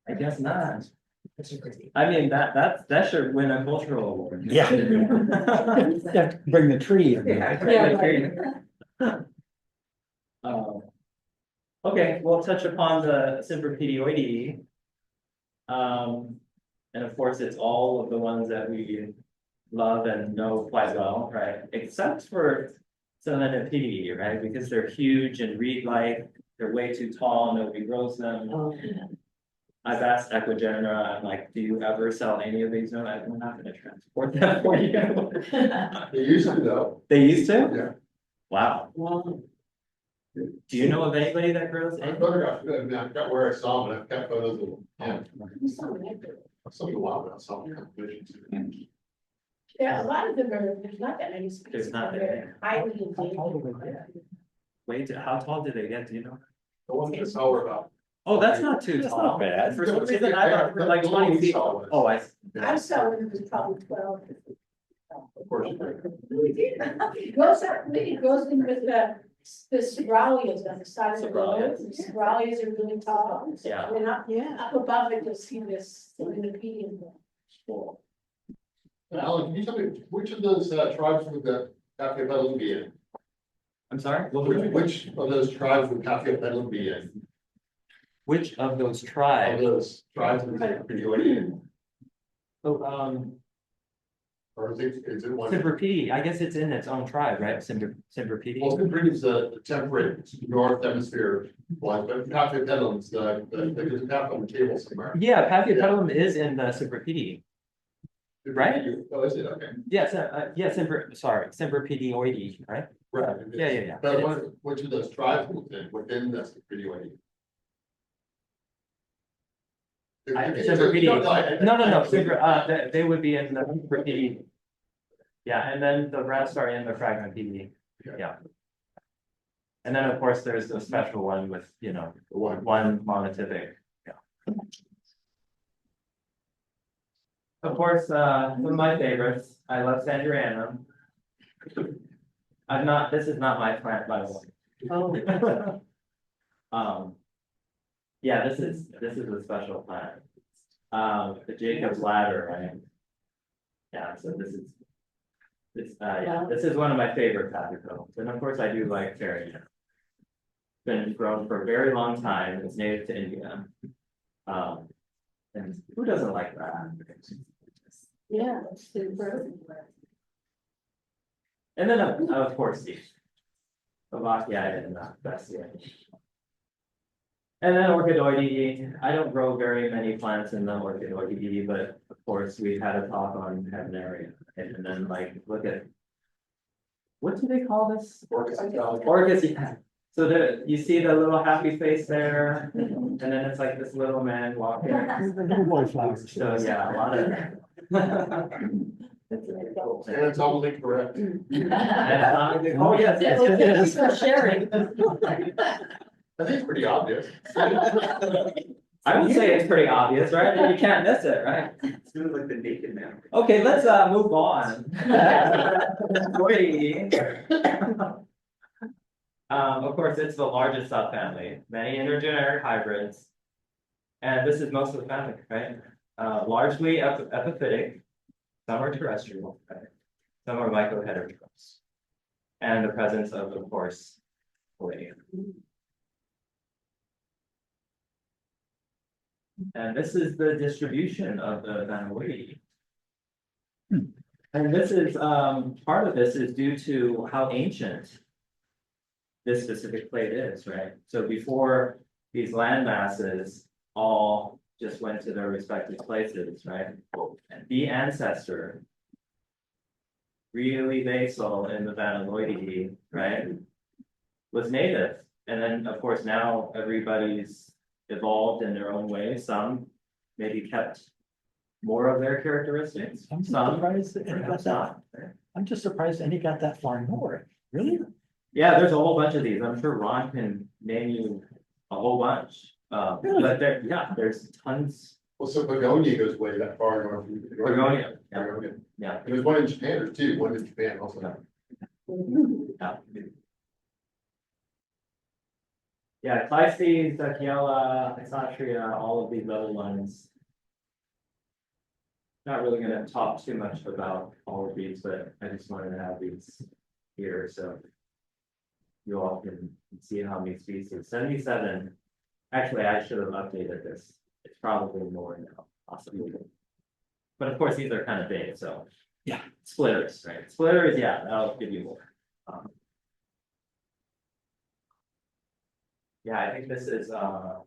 [SPEAKER 10] I guess not. I mean, that should win a cultural award.
[SPEAKER 6] Yeah. You have to bring the tree.
[SPEAKER 10] Okay, we'll touch upon the Cypripedioideae. And of course, it's all of the ones that we love and know quite well, right? Except for Vanilloideae, right? Because they're huge and reed-like, they're way too tall, nobody grows them. I've asked Equigenera, I'm like, do you ever sell any of these? No, I'm not gonna transport them for you.
[SPEAKER 3] They used to though.
[SPEAKER 10] They used to?
[SPEAKER 3] Yeah.
[SPEAKER 10] Wow. Do you know of anybody that grows
[SPEAKER 3] I
[SPEAKER 10] any?
[SPEAKER 3] photographed them, I forgot where I saw them, I've got photos of them. Yeah. Something wild, about some competitions.
[SPEAKER 9] Yeah, a lot of them are, there's not that many species.
[SPEAKER 10] There's not that many.
[SPEAKER 9] Highly endangered.
[SPEAKER 10] Wait, how tall did they get? Do you know?
[SPEAKER 3] The ones I saw were about.
[SPEAKER 10] Oh, that's not too
[SPEAKER 6] That's
[SPEAKER 10] tall.
[SPEAKER 6] not bad.
[SPEAKER 10] For some reason, I thought for like 20 feet. Oh, I.
[SPEAKER 9] I saw when it was probably 12.
[SPEAKER 3] Of course.
[SPEAKER 9] It goes up, it goes in with the Sobralias on the side of the road. The Sobralias are really tall.
[SPEAKER 10] Yeah.
[SPEAKER 9] And up above it, you'll see this in the median.
[SPEAKER 3] Alan, can you tell me, which of those tribes would the Paphiopedilum be in?
[SPEAKER 10] I'm sorry?
[SPEAKER 3] Which of those tribes would Paphiopedilum be in?
[SPEAKER 10] Which of those
[SPEAKER 3] Of
[SPEAKER 10] tribes?
[SPEAKER 3] those tribes would Cypripedioideae?
[SPEAKER 10] Oh,
[SPEAKER 3] Or is it one?
[SPEAKER 10] Cypripede, I guess it's in its own tribe, right? Cypripede.
[SPEAKER 3] Well, Cypripede is the temperate north hemisphere one, but Paphiopedilum is there's a tap on the table somewhere.
[SPEAKER 10] Yeah, Paphiopedilum is in the Cypripede. Right?
[SPEAKER 3] Oh, is it? Okay.
[SPEAKER 10] Yes, Cypripedioideae, right?
[SPEAKER 3] Right.
[SPEAKER 10] Yeah.
[SPEAKER 3] But which of those tribes within the Cypripedioideae?
[SPEAKER 10] Cypripede. No, they would be in the Cypripede. Yeah, and then the rest are in the Phragmipede. Yeah. And then, of course, there's a special one with, one monotypic. Yeah. Of course, some of my favorites, I love Sandrianum. This is not my plant, by the way. Yeah, this is a special plant. The Jacob's ladder, right? Yeah, so this is one of my favorite Paphiopedilums, and of course I do like fairy. Been grown for a very long time, it's native to India. And who doesn't like that?
[SPEAKER 8] Yeah, that's super.
[SPEAKER 10] And then of course the Vanilloideae and Bessia. And then Orchidoideae, I don't grow very many plants in the Orchidoideae, but of course we've had a talk on Vanilloideae. And then look at, what do they call this?
[SPEAKER 3] Orchis.
[SPEAKER 10] Orchis, yeah. So you see the little happy face there, and then it's like this little man walking.
[SPEAKER 6] The little boy flowers.
[SPEAKER 10] So yeah, a lot of.
[SPEAKER 3] And it's totally correct.
[SPEAKER 10] Oh, yes, yes,
[SPEAKER 5] Okay,
[SPEAKER 10] it
[SPEAKER 5] thanks
[SPEAKER 10] is.
[SPEAKER 5] for sharing.
[SPEAKER 3] I think it's pretty obvious.
[SPEAKER 10] I would say it's pretty obvious, right? You can't miss it, right?
[SPEAKER 3] It's kind of like the naked man.
[SPEAKER 10] Okay, let's move on. Of course, it's the largest subfamily, many intergeneric hybrids. And this is most of the family, right? Largely epiphytic, some are terrestrial, right? Some are mycoheterotrophs. And the presence of course, palladium. And this is the distribution of the Vanilloideae. And this is, part of this is due to how ancient this specific plate is, right? So before these land masses all just went to their respective places, right? And the ancestor, really basal in the Vanilloideae, right, was native. And then, of course, now everybody's evolved in their own way. Some maybe kept more of their characteristics.
[SPEAKER 6] I'm
[SPEAKER 10] Some
[SPEAKER 6] surprised that any got
[SPEAKER 10] perhaps
[SPEAKER 6] that.
[SPEAKER 10] not.
[SPEAKER 6] I'm just surprised any got that far north. Really?
[SPEAKER 10] Yeah, there's a whole bunch of these. I'm sure Ron can name you a whole bunch.
[SPEAKER 6] Really?
[SPEAKER 10] But there, yeah, there's tons.
[SPEAKER 3] Well, so Begonia goes way that far north.
[SPEAKER 10] Begonia, yeah.
[SPEAKER 3] Begonia.
[SPEAKER 10] Yeah.
[SPEAKER 3] There's one in Japan, there's two, one in Japan also.
[SPEAKER 10] Yeah. Yeah, Cleistes, Daciella, Isotria, all of these other ones. Not really gonna talk too much about all of these, but I just wanted to have these here, so. You all can see how many species, 77. Actually, I should have updated this. It's probably more now, possibly. But of course, these are kind of big, so.
[SPEAKER 6] Yeah.
[SPEAKER 10] Splitters, right? Splitters, yeah, that'll give you more. Yeah, I think this is, Daciella.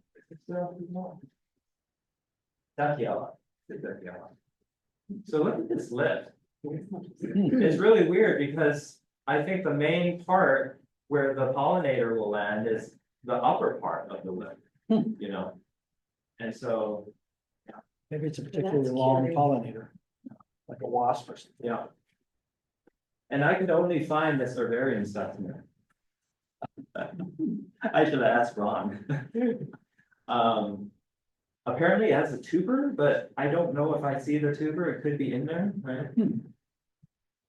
[SPEAKER 10] So look at this lip. It's really weird because I think the main part where the pollinator will land is the upper part of the lip, you know? And so,
[SPEAKER 6] Maybe it's a particularly long pollinator, like a wasp or something.
[SPEAKER 10] yeah. And I could only find this herbarium specimen. I should have asked Ron. Apparently it has a tuber, but I don't know if I see the tuber. It could be in there, right?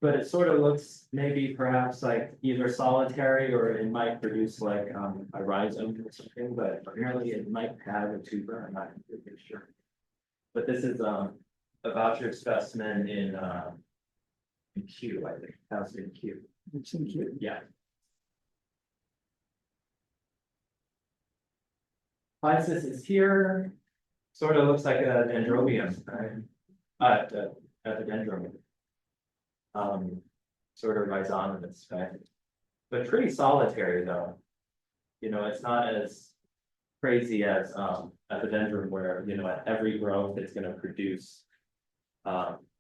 [SPEAKER 10] But it sort of looks maybe perhaps like either solitary or it might produce like a rhizome or something, but apparently it might have a tuber. I'm not completely sure. But this is a voucher specimen in Q, I think. House in Q.
[SPEAKER 6] It's in cute.
[SPEAKER 10] Yeah. Lysis is here. Sort of looks like a dendrobium, right? The dendrobium. Sort of rhizomatous, right? But pretty solitary though. You know, it's not as crazy as a dendron where, you know, at every growth it's going to produce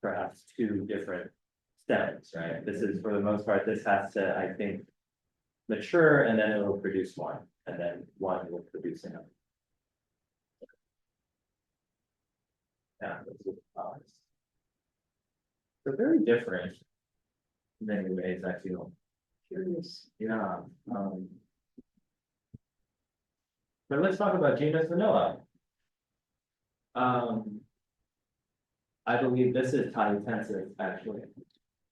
[SPEAKER 10] perhaps two different stems, right? This is for the most part, this has to, I think, mature and then it will produce one, and then one will produce another. Yeah, those are the flowers. They're very different in many ways, I feel. Curious. Yeah. But let's talk about genus Vanilla. I believe this is Tahitensis, actually.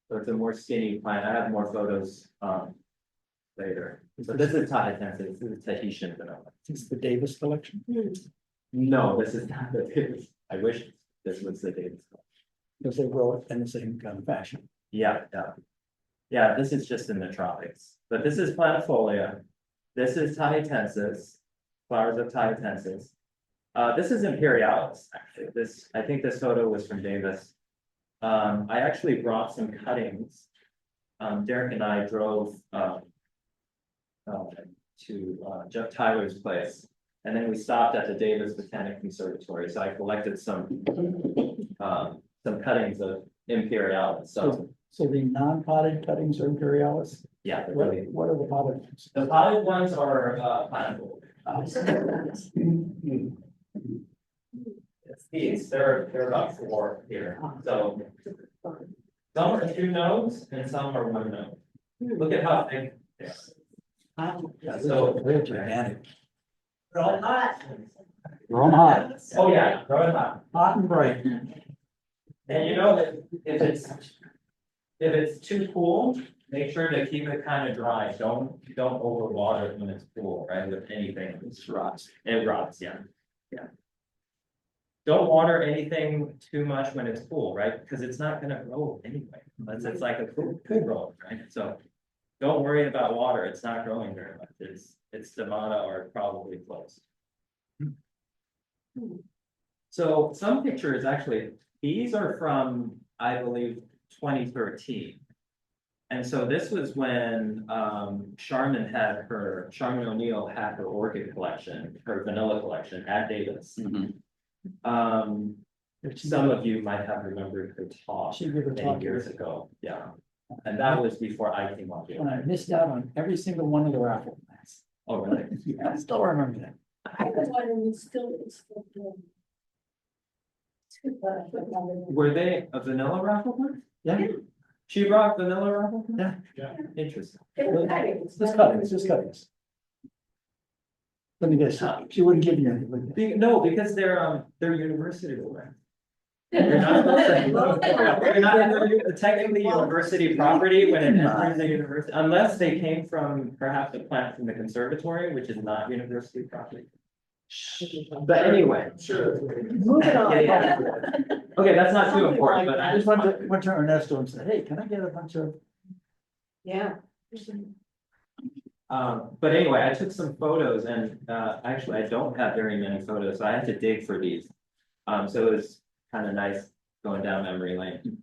[SPEAKER 10] So it's a more skinny plant. I have more photos later. So this is Tahitensis. This is Tahitian vanilla.
[SPEAKER 6] This is the Davis collection.
[SPEAKER 10] No, this is not the Davis. I wish this was the Davis collection.
[SPEAKER 6] Because they grow it in the same kind of fashion.
[SPEAKER 10] Yeah, yeah. Yeah, this is just in the tropics. But this is planifolia. This is Tahitensis. Flowers of Tahitensis. This is Imperialis, actually. I think this photo was from Davis. I actually brought some cuttings. Derek and I drove to Jeff Tyler's place, and then we stopped at the Davis Botanic Conservatory. So I collected some cuttings of imperialis, so,
[SPEAKER 6] So the non-potted cuttings are imperialis?
[SPEAKER 10] yeah, they're
[SPEAKER 6] What,
[SPEAKER 10] really,
[SPEAKER 6] what are the potted ones?
[SPEAKER 10] the potted ones are, pineapple. It's these, they're about 4 here, so. Some are 2 nodes and some are 1 node. Look at how thick they are.
[SPEAKER 6] Yeah,
[SPEAKER 10] So-
[SPEAKER 6] they're gigantic.
[SPEAKER 10] They're all hot.
[SPEAKER 6] They're all hot,
[SPEAKER 10] Oh, yeah, throw it hot.
[SPEAKER 6] hot and bright.
[SPEAKER 10] And you know that if it's too cool, make sure to keep it kind of dry. Don't overwater it when it's cool, right? With anything, it rots. It rots, yeah. Yeah. Don't water anything too much when it's cool, right? Because it's not gonna grow anyway, unless it's like a could grow, right? So don't worry about water. It's not growing very much. It's stomata or probably close. So some pictures, actually, these are from, I believe, 2013. And so this was when Charmin O'Neill had her orchid collection, her vanilla collection at Davis. Some of you might have remembered her talk
[SPEAKER 6] She gave a
[SPEAKER 10] many
[SPEAKER 6] talk
[SPEAKER 10] years ago, yeah. And that was before I came on
[SPEAKER 6] When
[SPEAKER 10] board.
[SPEAKER 6] I missed out on every single one of the raffle plans.
[SPEAKER 10] Oh, really?
[SPEAKER 6] Yeah, I still remember that.
[SPEAKER 9] I was wondering, it's still.
[SPEAKER 10] Were they a vanilla raffle one?
[SPEAKER 6] Yeah.
[SPEAKER 10] She brought vanilla raffle one?
[SPEAKER 6] Yeah.
[SPEAKER 7] Yeah.
[SPEAKER 10] Interesting.
[SPEAKER 6] Just cuttings, just cuttings. Let me guess, she wouldn't give you anything. would you?
[SPEAKER 10] No, because they're university land. You're not supposed to- They're not technically university property when it enters the university, unless they came from perhaps a plant from the conservatory, which is not university property. But anyway.
[SPEAKER 7] Sure.
[SPEAKER 9] Moving on.
[SPEAKER 10] Yeah, yeah. Okay, that's not too important, but
[SPEAKER 6] I just went to Ernesto and said, hey, can I get a bunch of?
[SPEAKER 9] Yeah.
[SPEAKER 10] But anyway, I took some photos and, actually, I don't have very many photos, so I had to dig for these. So it was kind of nice going down memory lane.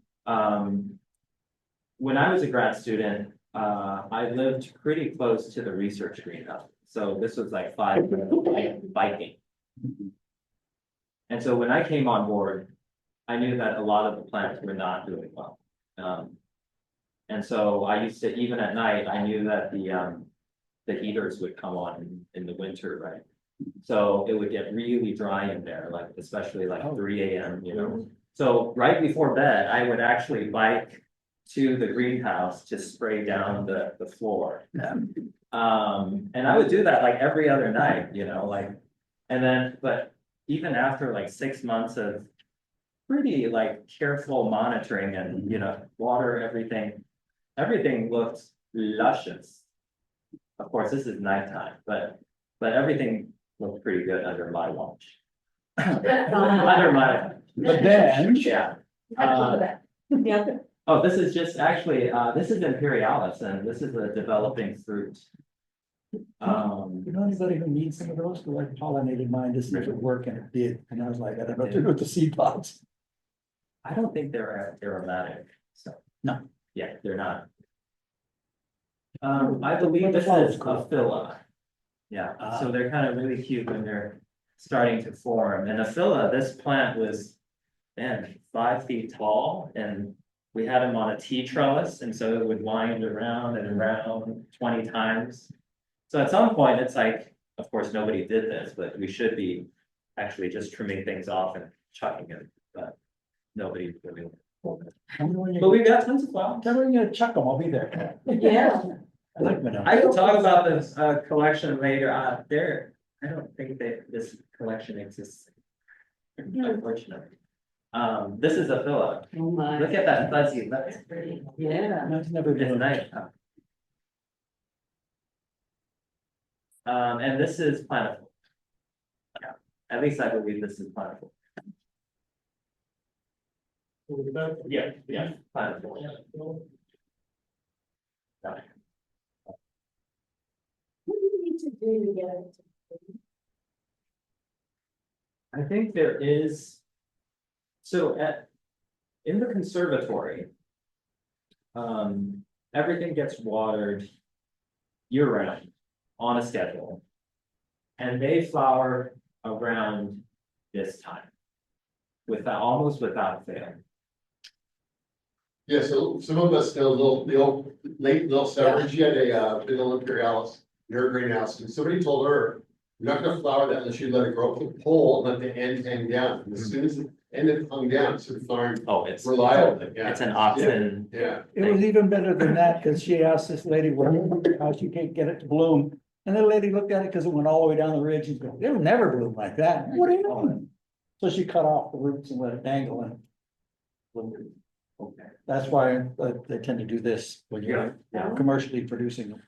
[SPEAKER 10] When I was a grad student, I lived pretty close to the research greenhouse. So this was like 5 minutes biking. And so when I came on board, I knew that a lot of the plants were not doing well. And so I used to, even at night, I knew that the heaters would come on in the winter, right? So it would get really dry in there, like especially like 3 AM, you know? So right before bed, I would actually bike to the greenhouse to spray down the floor. And I would do that like every other night, you know, like, and then, but even after like 6 months of pretty like careful monitoring and, you know, water, everything looked luscious. Of course, this is nighttime, but everything looked pretty good under my watch. Under my,
[SPEAKER 6] But then,
[SPEAKER 10] yeah.
[SPEAKER 9] Yeah.
[SPEAKER 10] Oh, this is just actually, this is imperialis and this is a developing fruit.
[SPEAKER 6] you know anybody who needs some of those? Cause I pollinated mine to see if it would work and it did. And I was like, I don't know what to do with the seed pods.
[SPEAKER 10] I don't think they're aromatic, so.
[SPEAKER 6] No.
[SPEAKER 10] Yeah, they're not. I believe this is a phylla. Yeah, so they're kind of really cute when they're starting to form. And a phylla, this plant was, man, 5 feet tall and we had them on a T trellis, and so it would wind around and around 20 times. So at some point, it's like, of course, nobody did this, but we should be actually just trimming things off and chucking it, but nobody really. But we've got tons of flowers.
[SPEAKER 6] Tell me when you chuck them, I'll be there.
[SPEAKER 9] Yeah.
[SPEAKER 6] I like vanilla.
[SPEAKER 10] I can talk about this collection later. I don't think that this collection exists. Unfortunately. This is a phylla.
[SPEAKER 9] Oh my.
[SPEAKER 10] Look at that fuzzy lip.
[SPEAKER 9] Yeah.
[SPEAKER 6] That's never
[SPEAKER 10] It's
[SPEAKER 6] been.
[SPEAKER 10] nice. And this is plentiful. Yeah, at least I believe this is plentiful. Yeah, plentiful.
[SPEAKER 9] What do you need to do to get it?
[SPEAKER 10] I think there is. So in the conservatory. Everything gets watered year round on a schedule. And they flower around this time. Almost without fail.
[SPEAKER 11] Yeah, so some of us still, the old late little Severin, she had a vanilla imperialis in her greenhouse, and somebody told her, you're not gonna flower that unless you let it grow up the pole, and let the end hang down, and as soon as the end it hung down, it started flowering
[SPEAKER 10] Oh, it's
[SPEAKER 11] reliably, yeah.
[SPEAKER 10] an option.
[SPEAKER 11] Yeah,
[SPEAKER 6] It was even better than that, because she asked this lady how she can't get it to bloom. And the lady looked at it because it went all the way down the ridge and go, it'll never bloom like that. What do you mean? So she cut off the roots and let it dangle and.
[SPEAKER 10] Okay.
[SPEAKER 6] That's why they tend to do this when you're commercially producing them.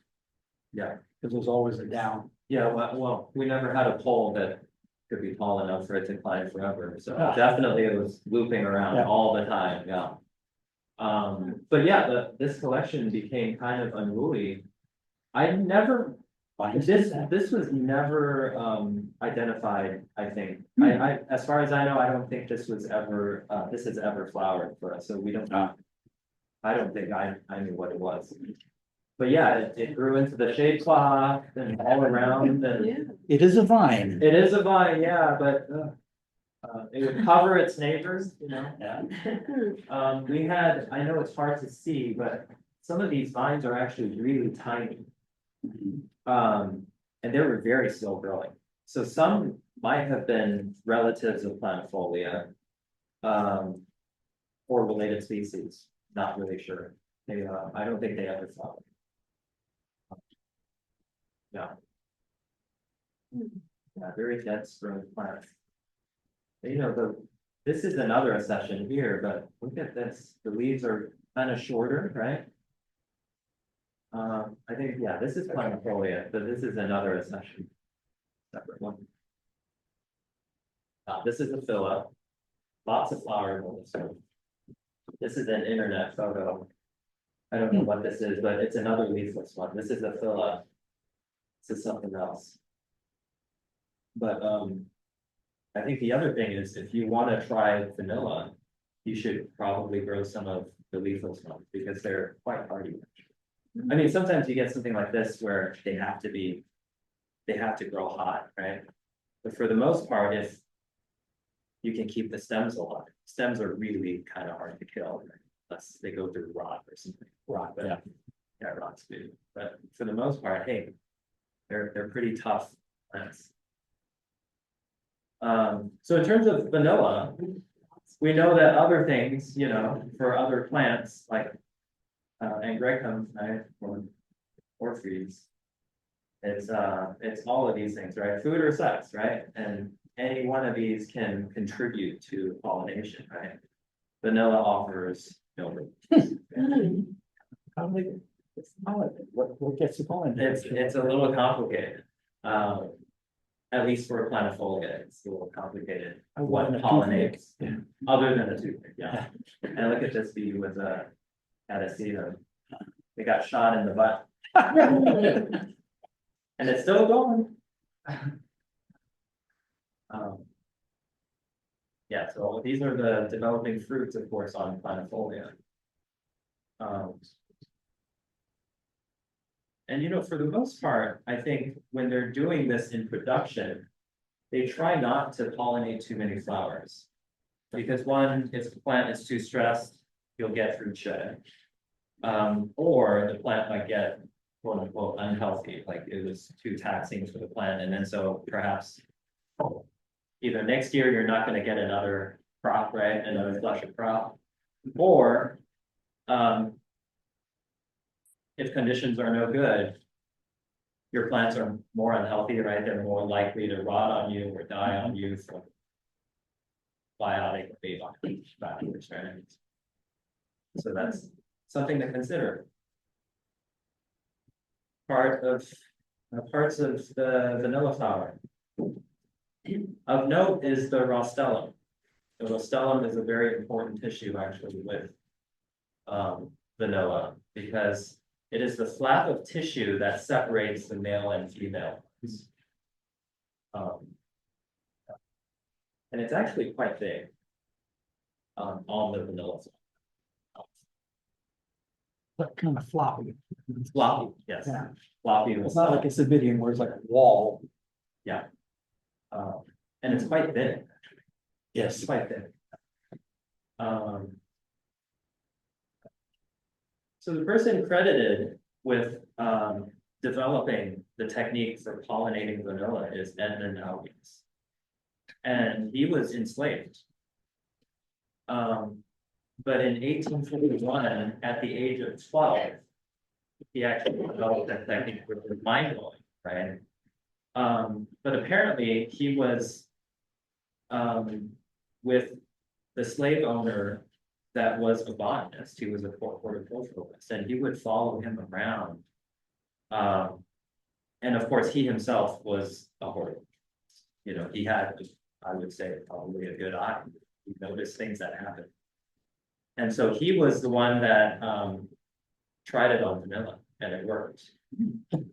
[SPEAKER 10] Yeah.
[SPEAKER 6] Because there's always a down.
[SPEAKER 10] Yeah, well, we never had a pole that could be tall enough for it to climb forever, so
[SPEAKER 6] Ah.
[SPEAKER 10] definitely it was looping around
[SPEAKER 6] Yeah.
[SPEAKER 10] all the time, yeah. But yeah, this collection became kind of unruly. I never, this was never identified, I think. I, as far as I know, I don't think this was ever, this has ever flowered for us, so we don't. I don't think I knew what it was. But yeah, it grew into the shade cloth and all around and.
[SPEAKER 6] It is a vine.
[SPEAKER 10] It is a vine, yeah, but it would cover its neighbors, you know.
[SPEAKER 6] Yeah.
[SPEAKER 10] We had, I know it's hard to see, but some of these vines are actually really tiny. And they were very slow growing. So some might have been relatives of planifolia. Or related species, not really sure. They, I don't think they ever flowered. Yeah. Yeah, very dense growing plants. You know, this is another accession here, but look at this, the leaves are kind of shorter, right? I think, yeah, this is planifolia, but this is another accession. Separate one. This is a phylla, lots of flowers on this one. This is an internet photo. I don't know what this is, but it's another leafless one. This is a phylla. This is something else. But I think the other thing is if you want to try vanilla, you should probably grow some of the leafless ones because they're quite hardy. I mean, sometimes you get something like this where they have to grow hot, right? But for the most part, if you can keep the stems alive, stems are really kind of hard to kill, right? Unless they go through rot or something. Rot, but yeah, rot's good. But for the most part, hey, they're pretty tough plants. So in terms of vanilla, we know that other things, you know, for other plants like angraecum, right, or orchids, it's all of these things, right? Food or sex, right? And any one of these can contribute to pollination, right? Vanilla offers milk.
[SPEAKER 6] How do they, what gets the pollen?
[SPEAKER 10] It's a little complicated. At least for a planifolia, it's a little complicated. What pollinates, other than a toothpick, yeah. And look at this bee with a Atacetum. They got shot in the butt. And it's still going. Yeah, so these are the developing fruits, of course, on planifolia. And you know, for the most part, I think when they're doing this in production, they try not to pollinate too many flowers. Because one, if the plant is too stressed, you'll get fruit shedding. Or the plant might get quote unquote unhealthy, like it was too taxing for the plant. And then so perhaps either next year you're not going to get another crop, right? Another flush of crop. Or if conditions are no good, your plants are more unhealthy, right? They're more likely to rot on you or die on you from biotic or abiotic factors, right? So that's something to consider. Parts of the vanilla flower. Of note is the rostellum. The rostellum is a very important tissue actually with vanilla because it is the flap of tissue that separates the male and female. And it's actually quite big on the vanilla flower.
[SPEAKER 6] But kind of floppy.
[SPEAKER 10] Floppy, yes.
[SPEAKER 6] Yeah.
[SPEAKER 10] Floppy.
[SPEAKER 6] It's not like a Cibidium where it's like a wall.
[SPEAKER 10] Yeah. And it's quite thin.
[SPEAKER 6] Yes.
[SPEAKER 10] It's quite thin. So the person credited with developing the technique for pollinating vanilla is Edmund Albers. And he was enslaved. But in 1841, at the age of 12, he actually developed that technique, which was mind-blowing, right? But apparently he was with the slave owner that was a botanist. He was a horticulturalist, and he would follow him around. And of course, he himself was a horticulturalist. You know, he had, I would say, probably a good eye. He noticed things that happened. And so he was the one that tried it on vanilla, and it worked,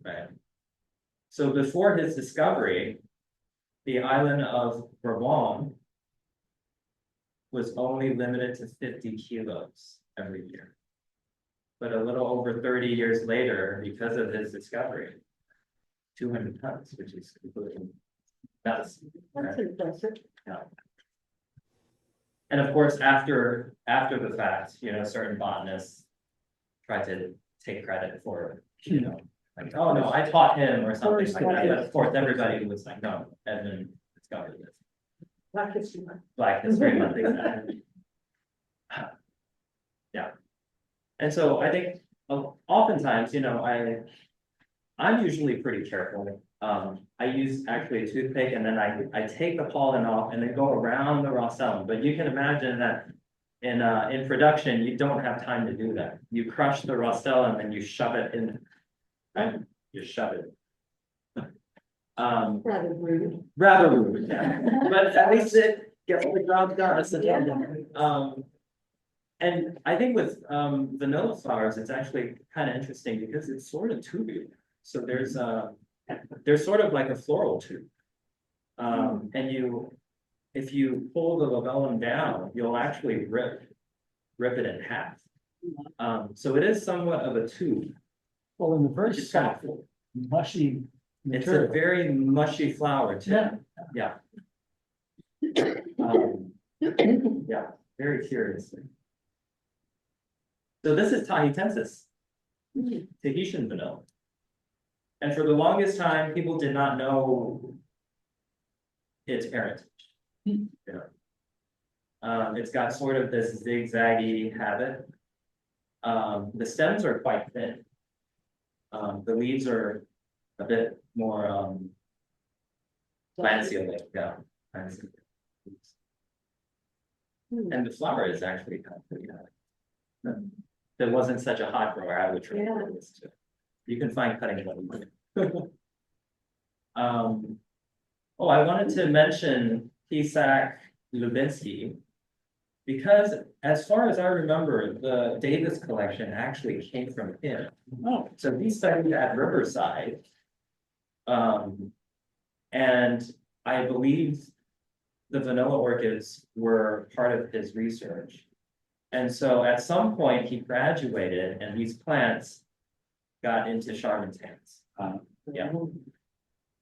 [SPEAKER 10] right? So before his discovery, the island of Bourbon was only limited to 50 kilos every year. But a little over 30 years later, because of his discovery, 200 tons, which is completely nuts.
[SPEAKER 5] That's impressive.
[SPEAKER 10] Yeah. And of course, after the fact, you know, certain botanists tried to take credit for, you know, like, oh no, I taught him or something like that. But of course, everybody was like, no, Edmund discovered this.
[SPEAKER 8] Black History Month.
[SPEAKER 10] Black History Month, exactly. Yeah. And so I think oftentimes, you know, I'm usually pretty careful. I use actually a toothpick, and then I take the pollen off and then go around the rostellum. But you can imagine that in production, you don't have time to do that. You crush the rostellum and you shove it in, right? You shove it.
[SPEAKER 5] Rather rude.
[SPEAKER 10] Rather rude, yeah. But at least it gets the job done. And I think with vanilla flowers, it's actually kind of interesting because it's sort of tubular. So there's sort of like a floral tube. And if you pull the labellum down, you'll actually rip it in half. So it is somewhat of a tube.
[SPEAKER 6] Well, in the very
[SPEAKER 10] It's kind of
[SPEAKER 6] soft,
[SPEAKER 10] cool.
[SPEAKER 6] mushy
[SPEAKER 10] It's a
[SPEAKER 6] material.
[SPEAKER 10] very mushy flower too.
[SPEAKER 6] Yeah.
[SPEAKER 10] Yeah. Yeah, very curious. So this is Tahitensis, Tahitian vanilla. And for the longest time, people did not know its parentage. You know, it's got sort of this zigzaggy habit. The stems are quite thin. The leaves are a bit more lanceolate, yeah. Lanceolate. And the flower is actually kind of pretty high. If it wasn't such a hot grower, I would try this too. You can find cutting one. Oh, I wanted to mention Isak Lubinsky because as far as I remember, the Davis collection actually came from him.
[SPEAKER 6] Oh,
[SPEAKER 10] So he studied at Riverside. And I believe the vanilla orchids were part of his research. And so at some point he graduated and these plants got into Charmin's hands. Yeah.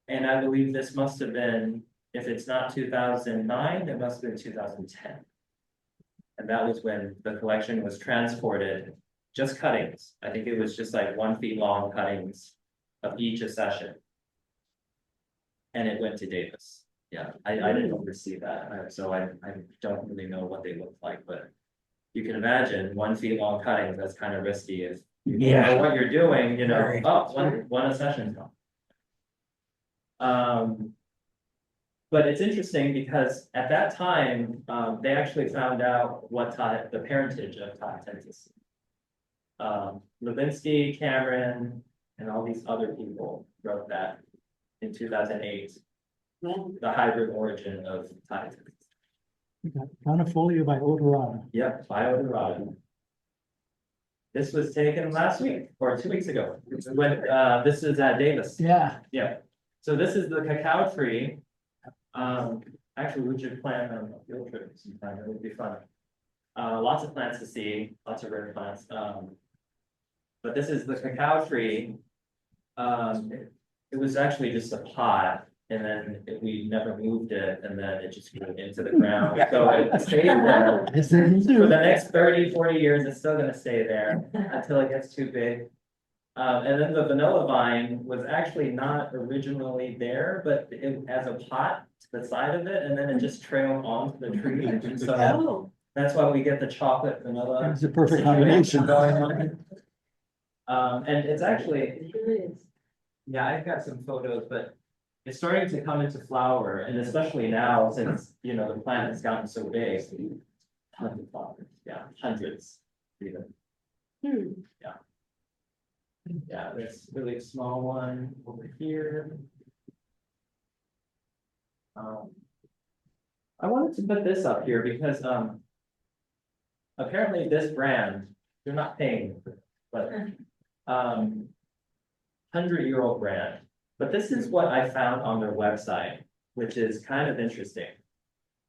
[SPEAKER 10] And I believe this must have been, if it's not 2009, it must have been 2010. And that was when the collection was transported, just cuttings. I think it was just like 1 feet long cuttings of each accession. And it went to Davis. Yeah, I didn't oversee that, so I don't really know what they look like, but you can imagine 1 feet long cuttings, that's kind of risky if you know what you're doing, you know,
[SPEAKER 6] Very.
[SPEAKER 10] one accession's gone. But it's interesting because at that time, they actually found out what the parentage of Tahitensis. Levinsky, Cameron, and all these other people wrote that in 2008. The hybrid origin of Tahitensis.
[SPEAKER 6] Conifolia by Odorata.
[SPEAKER 10] Yep, Biodorata. This was taken last week or 2 weeks ago. When this is at Davis.
[SPEAKER 6] Yeah.
[SPEAKER 10] Yeah. So this is the cacao tree. Actually, we should plan on a field trip sometime. It would be fun. Lots of plants to see, lots of rare plants. But this is the cacao tree. It was actually just a pot And then we never moved it, and then it just grew into the ground, so it stayed there. For the next 30, 40 years, it's still gonna stay there until it gets too big. And then the vanilla vine was actually not originally there, but it as a pot to the side of it, and then it just trailed onto the tree. And so that's why we get the chocolate vanilla.
[SPEAKER 6] It's a perfect combination.
[SPEAKER 10] Going on. And it's actually, yeah, I've got some photos, but it's starting to come into flower, and especially now since, you know, the plant has gotten so big. Tons of flowers, yeah, hundreds even. Yeah. Yeah, there's really a small one over here. I wanted to put this up here because apparently this brand, they're not paying, but 100-year-old brand. But this is what I found on their website, which is kind of interesting.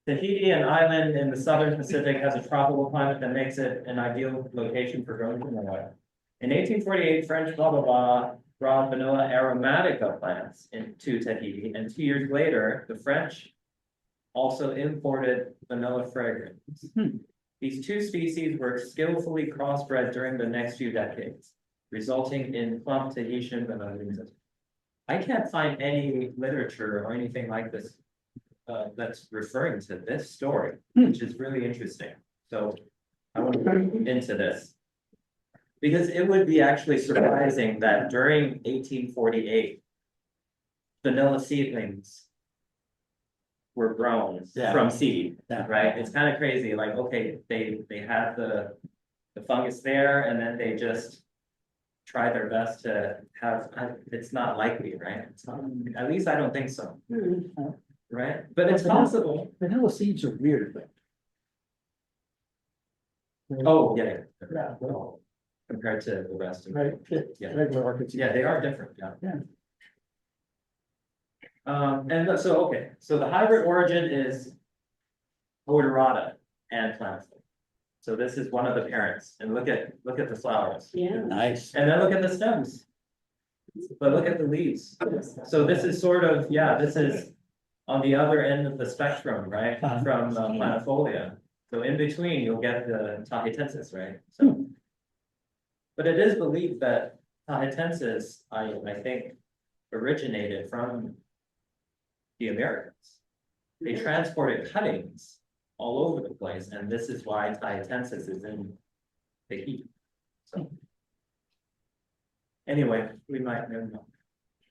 [SPEAKER 10] Tahiti, an island in the southern Pacific, has a tropical climate that makes it an ideal location for growing vanilla. In 1848, French blah blah blah brought vanilla aromatica plants into Tahiti, and 2 years later, the French also imported vanilla fragrance. These two species were skillfully crossbred during the next few decades, resulting in plump Tahitian vanilla. I can't find any literature or anything like this that's referring to this story, which is really interesting. So I want to go into this because it would be actually surprising that during 1848, vanilla seedlings were grown from seed, right? It's kind of crazy. Like, okay, they had the fungus there, and then they just try their best to have, it's not likely, right? It's not, at least I don't think so. Right? But it's possible.
[SPEAKER 6] Vanilla seeds are weird, but.
[SPEAKER 10] Oh, yeah.
[SPEAKER 6] Yeah.
[SPEAKER 10] Compared to the rest of
[SPEAKER 6] Right,
[SPEAKER 10] Yeah.
[SPEAKER 6] regular orchids.
[SPEAKER 10] Yeah, they are different, yeah.
[SPEAKER 6] Yeah.
[SPEAKER 10] So, okay, so the hybrid origin is Odorata and plants. So this is one of the parents, and look at the flowers.
[SPEAKER 9] Yeah.
[SPEAKER 6] Nice.
[SPEAKER 10] And then look at the stems. But look at the leaves. So this is sort of, yeah, this is on the other end of the spectrum, right? From planifolia. So in between, you'll get the Tahitensis, right? So, but it is believed that Tahitensis, I think, originated from the Americans. They transported cuttings all over the place, and this is why Tahitensis is in Tahiti. So anyway, we might never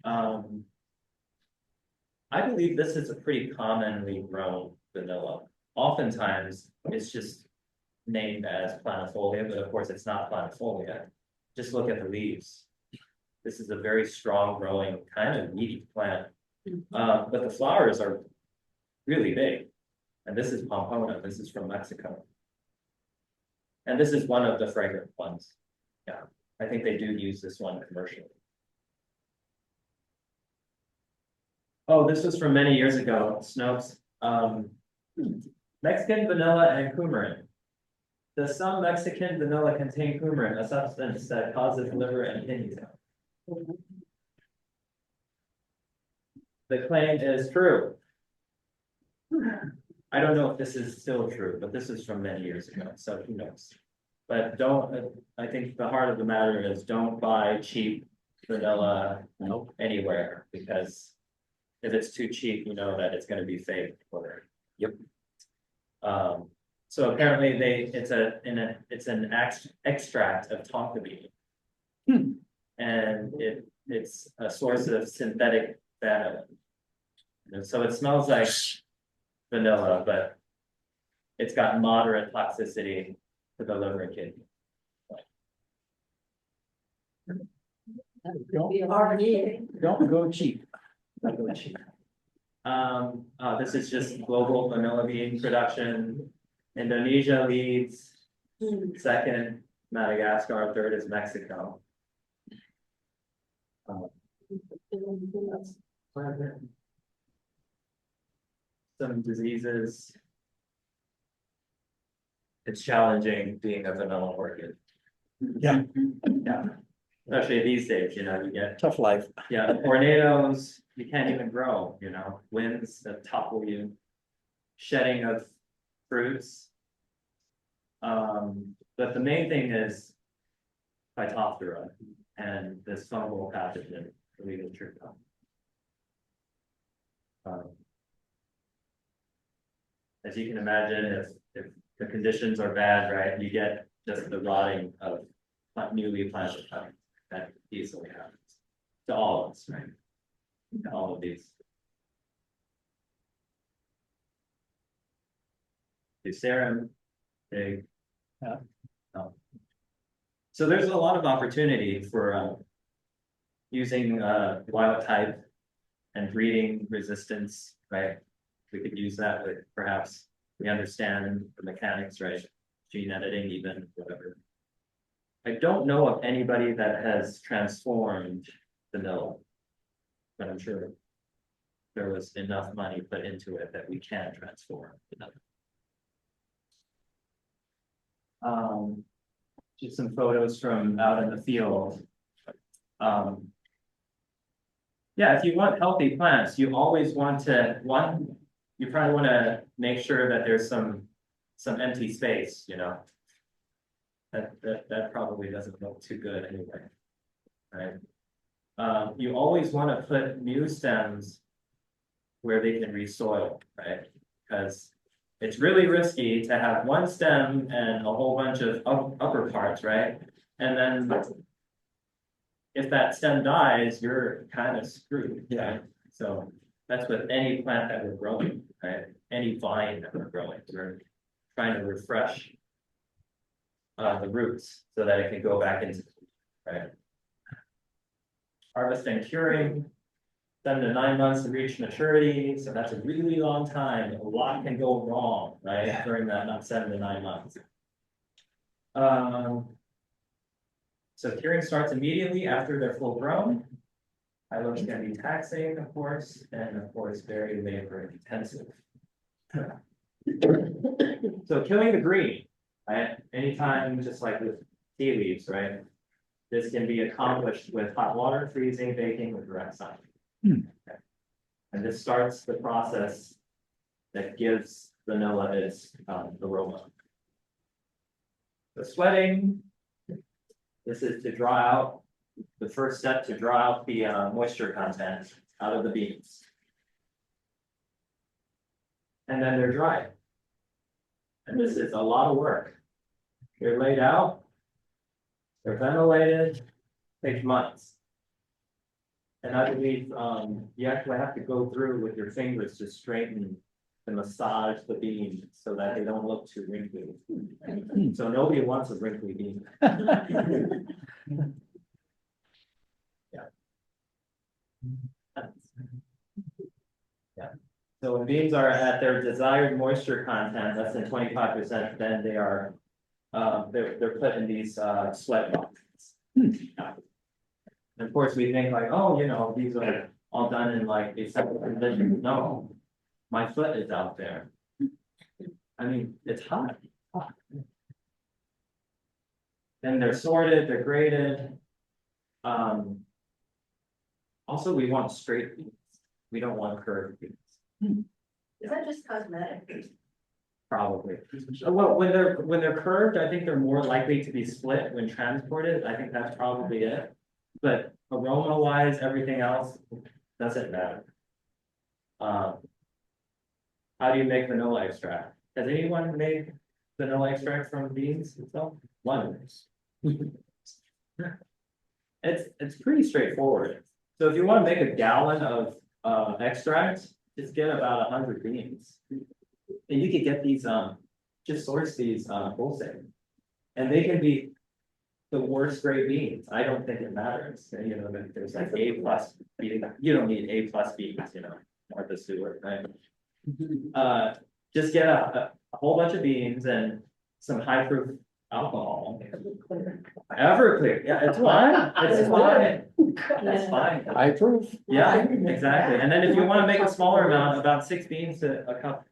[SPEAKER 10] know. I believe this is a pretty commonly grown vanilla. Oftentimes, it's just named as planifolia, but of course it's not planifolia. Just look at the leaves. This is a very strong growing, kind of meaty plant. But the flowers are really big. And this is Pompona, this is from Mexico. And this is one of the fragrant ones. Yeah, I think they do use this one commercially. Oh, this was from many years ago, Snopes. Mexican vanilla and coumarin. Does some Mexican vanilla contain coumarin, a substance that causes liver and kidney stones? The claim is true. I don't know if this is still true, but this is from many years ago, so who knows? But don't, I think the heart of the matter is don't buy cheap vanilla anywhere, because if it's too cheap, you know that it's going to be fake. Yep. So apparently it's an extract of tonka bean, and it's a source of synthetic vanillin. And so it smells like vanilla, but it's got moderate toxicity to the liver and kidney.
[SPEAKER 6] Don't go cheap.
[SPEAKER 10] Don't go cheap. This is just global vanilla bean production. Indonesia leads, second Madagascar, third is Mexico. Some diseases. It's challenging being a vanilla orchid.
[SPEAKER 6] Yeah.
[SPEAKER 10] Yeah. Especially these days, you know, you get
[SPEAKER 6] Tough life.
[SPEAKER 10] tornadoes, you can't even grow, winds that topple you. Shedding of fruits. But the main thing is Phytophthora and this fungal pathogen, illegal trichome. As you can imagine, if the conditions are bad, right, you get just the rotting of newly planted plants. That easily happens to all of us, right? To all of these. Fusarium, big.
[SPEAKER 6] Yeah.
[SPEAKER 10] So there's a lot of opportunity for using wild type and breeding resistance, right? We could use that, but perhaps we understand the mechanics, right? Gene editing, even whatever. I don't know of anybody that has transformed vanilla, but I'm sure there was enough money put into it that we can transform vanilla. Just some photos from out in the field. Yeah, if you want healthy plants, you always want to, you probably want to make sure that there's some empty space, That probably doesn't look too good anyway, right? You always want to put new stems where they can re-soil, right? Because it's really risky to have one stem and a whole bunch of upper parts, right? And then if that stem dies, you're kind of screwed, right? So that's with any plant that we're growing, right? Any vine that we're growing, we're trying to refresh the roots so that it can go back into, right? Harvest and curing, 7 to 9 months to reach maturity. So that's a really long time. A lot can go wrong, right? During that 7 to 9 months. So curing starts immediately after they're full grown. Silos can be taxing, of course, and of course, very labor intensive. So killing the green, right? Anytime, just like with tea leaves, right? This can be accomplished with hot water, freezing, baking, with direct sun. Okay. And this starts the process that gives vanilla its aroma. The sweating, this is to draw out, the first step to draw out the moisture content out of the beans. And then they're dried. And this is a lot of work. They're laid out, they're ventilated, takes months. And I believe you actually have to go through with your fingers to straighten and massage the beans so that they don't look too wrinkly. So nobody wants a wrinkly bean. Yeah. Yeah. So when beans are at their desired moisture content, less than 25%, then they are they're put in these sweat boxes. Yeah. And of course, we think like, oh, these are all done in like a separate conditions. No, my foot is out there. I mean, it's hot. Then they're sorted, they're graded. Also, we want straight beans. We don't want curved beans.
[SPEAKER 2] Is that just cosmetic?
[SPEAKER 10] Probably. Well, when they're curved, I think they're more likely to be split when transported. I think that's probably it. But aroma-wise, everything else doesn't matter. How do you make vanilla extract? Has anyone made vanilla extract from beans itself? One. It's pretty straightforward. So if you want to make a gallon of extract, just get about 100 beans. And you could get these, just source these wholesale. And they can be the worst grade beans. I don't think it matters. There's like A+ beans. You don't need A+ beans, Martha Stewart, right? Just get a whole bunch of beans and some high proof alcohol. Everclear, yeah, it's fine. It's fine. It's fine.
[SPEAKER 6] High proof.
[SPEAKER 10] Yeah, exactly. And then if you want to make a smaller amount, about 6 beans to a cup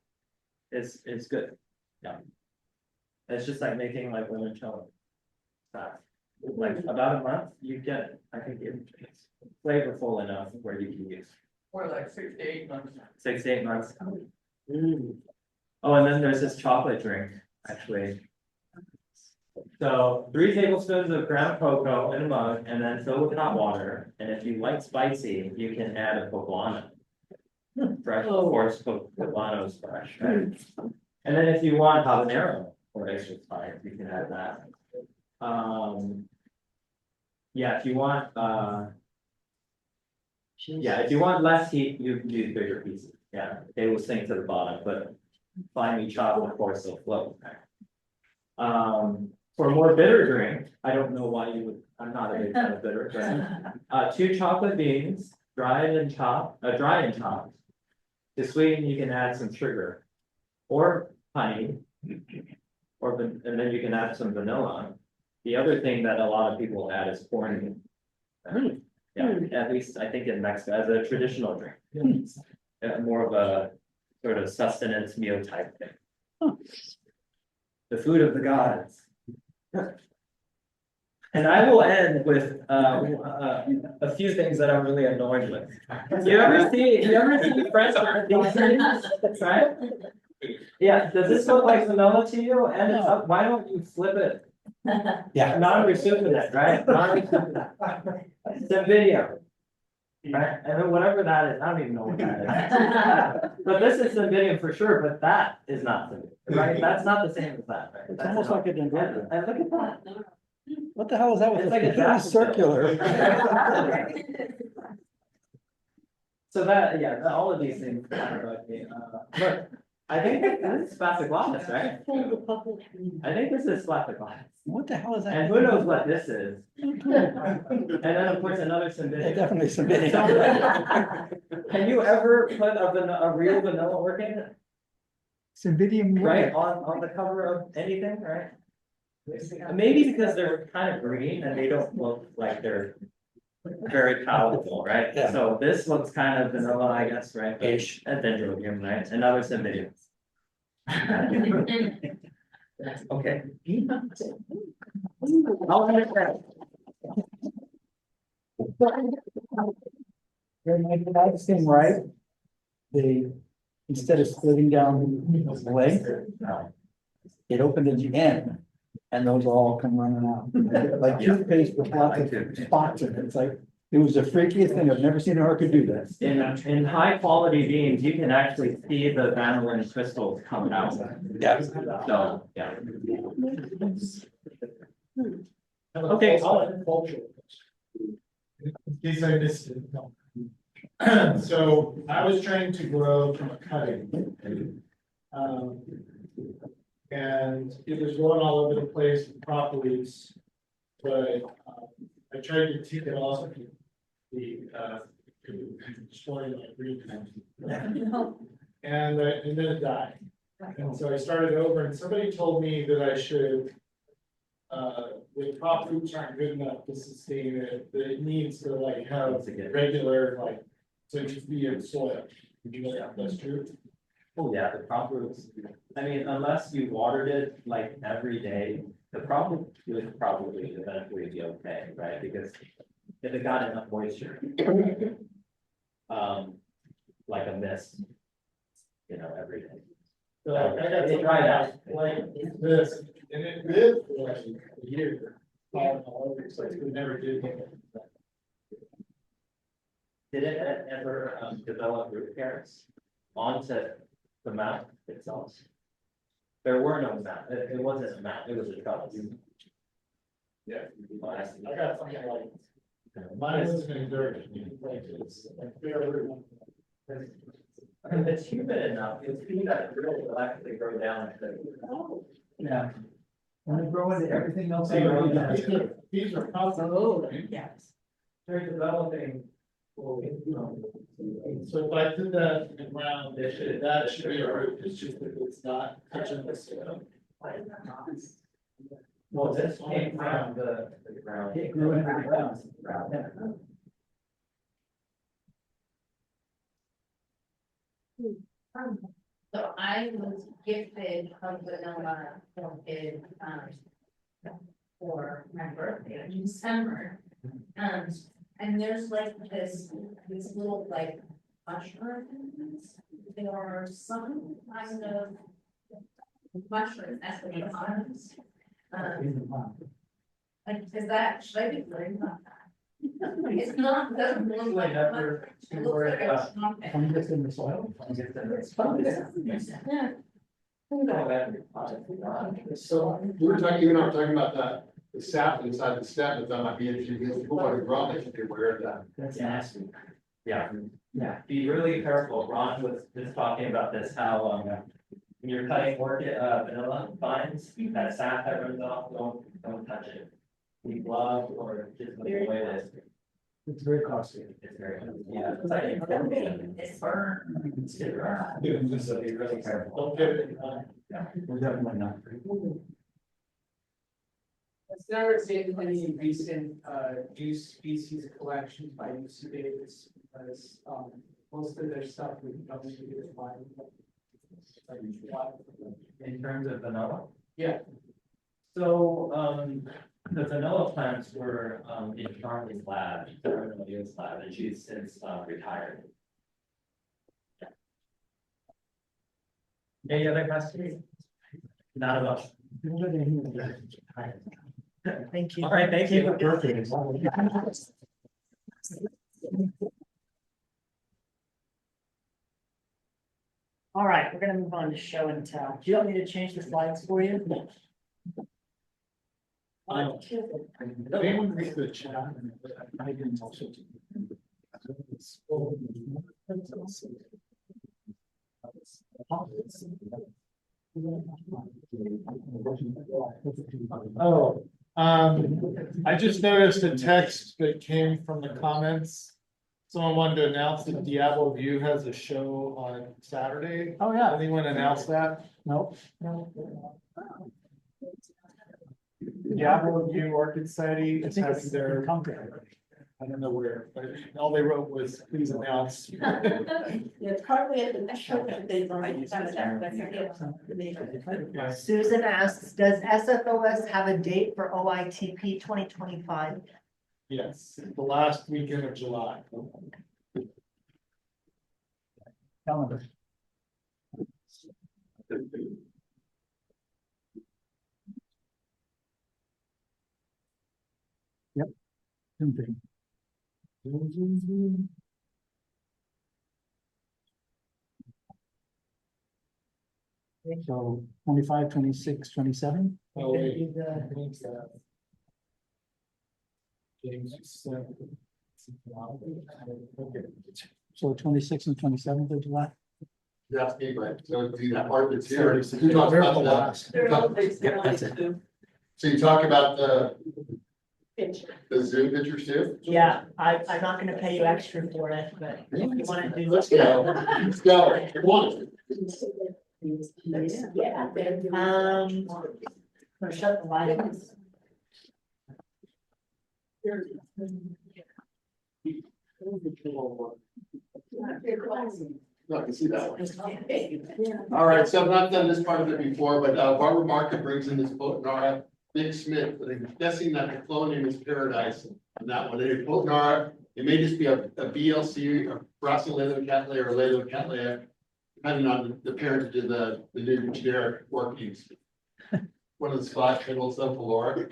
[SPEAKER 10] is good. Yeah. It's just like making like limoncello. Like about a month, you get, I think it's flavorful enough where you can use.
[SPEAKER 7] Or like 6 to 8 months.
[SPEAKER 10] 6 to 8 months. Oh, and then there's this chocolate drink, actually. So 3 tablespoons of ground cocoa in a mug and then fill with hot water. And if you like spicy, you can add a poblano. Fresh, of course, poblano is fresh, right? And then if you want habanero or extra spice, you can add that. Yeah, if you want, yeah, if you want less heat, you can use bigger pieces. Yeah, they will sink to the bottom, but finely chopped, of course, they'll float. For a more bitter drink, I don't know why you would, I'm not a big fan of bitter drink. 2 chocolate beans, dried and chopped. To sweeten, you can add some sugar or honey, and then you can add some vanilla. The other thing that a lot of people add is corn. Yeah, at least I think in Mexico as a traditional drink. More of a sort of sustenance meal type thing. The food of the gods. And I will end with a few things that I'm really annoyed with. You ever see French things, right? Yeah, does this look like vanilla to you? And it's up, why don't you flip it?
[SPEAKER 6] Yeah.
[SPEAKER 10] Non-recipient, right? Non-recipient. Some video. Right, and then whatever that is, I don't even know what that is. But this is Cymbidium for sure, but that is not Cymbidium, right? That's not the same as that, right?
[SPEAKER 6] It's
[SPEAKER 10] That's
[SPEAKER 6] almost
[SPEAKER 10] not-
[SPEAKER 6] like a dendrobium.
[SPEAKER 10] And look at that.
[SPEAKER 6] What the hell is that with
[SPEAKER 10] It's
[SPEAKER 6] the
[SPEAKER 10] like a
[SPEAKER 6] it's
[SPEAKER 10] daffodil.
[SPEAKER 6] circular?
[SPEAKER 10] So that, yeah, all of these things kind of bug me. Look, I think this is Sphazoglottis, right? I think this is Sphazoglottis.
[SPEAKER 6] What the hell is that?
[SPEAKER 10] And who knows what this is? And then of course another
[SPEAKER 6] Yeah,
[SPEAKER 10] Cymbidium.
[SPEAKER 6] definitely some video.
[SPEAKER 10] Can you ever put a real vanilla orchid,
[SPEAKER 6] Cymbidium.
[SPEAKER 10] right, on the cover of anything, right? Maybe because they're kind of green and they don't look like they're very palatable, right?
[SPEAKER 6] Yeah.
[SPEAKER 10] So this looks kind of vanilla, I guess, right?
[SPEAKER 6] Ish.
[SPEAKER 10] And dendrobium, right? Another Cymbidium. Okay. I'll understand.
[SPEAKER 6] If I seem right, they, instead of splitting down the length, it opened at the end, and those all come running out. Like toothpaste with lots of spots in it, it's like, it was the freakiest thing, I've never seen an orchid do this.
[SPEAKER 10] In high quality beans, you can actually see the vanillin crystals coming out.
[SPEAKER 6] Yeah.
[SPEAKER 10] So, yeah. Okay,
[SPEAKER 7] In case I missed it. So I was trying to grow from a cutting. And it was growing all over the place with crop leaves. But I tried to take it off the destroy my green. And then it died. And so I started over and somebody told me that I should, the crop roots aren't good enough to sustain it, that it needs to like have regular, like, so just be in soil. You know, that's true.
[SPEAKER 10] oh yeah, the crop roots, I mean, unless you watered it like every day, the problem would probably eventually be okay, right? Because if it got enough moisture. Like a mist. You know, every day.
[SPEAKER 7] So I got
[SPEAKER 10] It
[SPEAKER 7] something
[SPEAKER 10] dried out.
[SPEAKER 7] like this, and it lived for like a year. So we never did.
[SPEAKER 10] Did it ever develop root hairs onto the mount itself? There were no mount, it wasn't a mount, it was a trellis.
[SPEAKER 7] Yeah. I got something like. Mine was in dirt. Like it's like fairly.
[SPEAKER 10] If it's humid enough, you'll see that it will actually grow down.
[SPEAKER 6] Yeah. When they grow into everything else.
[SPEAKER 7] These are possible.
[SPEAKER 10] Yes. They're developing.
[SPEAKER 7] So if I put that in the ground, that should be a root, it's just that it's not touching the soil.
[SPEAKER 10] Well, this came from the ground.
[SPEAKER 6] It grew into the ground.
[SPEAKER 2] So I was gifted a vanilla orchid, for my birthday in December. And there's like this little like mushrooms. There are some kind of mushrooms, that's what it is. Like, is that, should I be worried about that? It's not, doesn't look like. It looks like it's not.
[SPEAKER 6] Fungus in the soil.
[SPEAKER 2] Yeah.
[SPEAKER 11] So we were talking, you and I were talking about the sap inside the stem, but that might be interesting, because people want to grow, they should be aware of that.
[SPEAKER 6] That's
[SPEAKER 10] Yeah.
[SPEAKER 6] nasty.
[SPEAKER 10] Yeah, yeah, be really careful. Ron was just talking about this, how, when you're cutting orchid, vanilla vines, that sap that runs off, don't touch it. Be gloved or just leave it the way it is.
[SPEAKER 6] It's very costly.
[SPEAKER 10] It's very, yeah. It's like, it's burn. It's burn. So be really careful. Yeah.
[SPEAKER 6] We're definitely not.
[SPEAKER 12] Has there been any recent new species collections by UC Davis? Because most of their stuff we don't do is wild.
[SPEAKER 10] In terms of vanilla?
[SPEAKER 12] Yeah.
[SPEAKER 10] So, the vanilla plants were, in Charlie's lab, Vanilloideae's lab, and she's since, retired. Any other questions? Not about.
[SPEAKER 5] Thank you.
[SPEAKER 10] All right, thank you.
[SPEAKER 6] Perfect.
[SPEAKER 5] All right, we're gonna move on to show and tell. Do you want me to change the slides for you?
[SPEAKER 7] Anyone read the chat? I can also. Oh, I just noticed a text that came from the comments. Someone wanted to announce that Diablo View has a show on Saturday.
[SPEAKER 6] Oh, yeah.
[SPEAKER 7] Anyone announce that?
[SPEAKER 6] Nope.
[SPEAKER 7] Diablo View Orchid Society
[SPEAKER 6] I
[SPEAKER 7] is
[SPEAKER 6] think
[SPEAKER 7] having
[SPEAKER 6] it's
[SPEAKER 7] their,
[SPEAKER 6] conquer.
[SPEAKER 7] I don't know where, but all they wrote was, please announce.
[SPEAKER 8] Yeah, it's hardly at the show that they don't.
[SPEAKER 5] Susan asks, does SFOS have a date for OITP 2025?
[SPEAKER 7] Yes, the last weekend of July.
[SPEAKER 6] Calendar. Yep. Same thing. So 25, 26, 27.
[SPEAKER 7] Oh, wait. Okay.
[SPEAKER 6] So 26 and 27th of July.
[SPEAKER 11] That's me, right, so do that part that's here.
[SPEAKER 6] Sorry,
[SPEAKER 11] You talk about the-
[SPEAKER 8] They're all based
[SPEAKER 6] Yep,
[SPEAKER 8] on
[SPEAKER 6] that's it.
[SPEAKER 8] YouTube
[SPEAKER 11] So you talk about
[SPEAKER 8] picture.
[SPEAKER 11] the Zoom pictures too?
[SPEAKER 5] Yeah, I'm not gonna pay you extra for it, but if you wanna do.
[SPEAKER 11] Let's go, let's go, come on.
[SPEAKER 5] Yeah. Or shut the light.
[SPEAKER 11] No, I can see that one. All right, so I've not done this part of it before, but Barbara Market brings in this book, Nara, Nick Smith, but I'm guessing that the clone name is Paradise on that one. And both Nara, it may just be a BLC, a Brassilatum cattleya or Latum cattleya, depending on the parentage of the new generic orchids. One of the splash middles of Valora.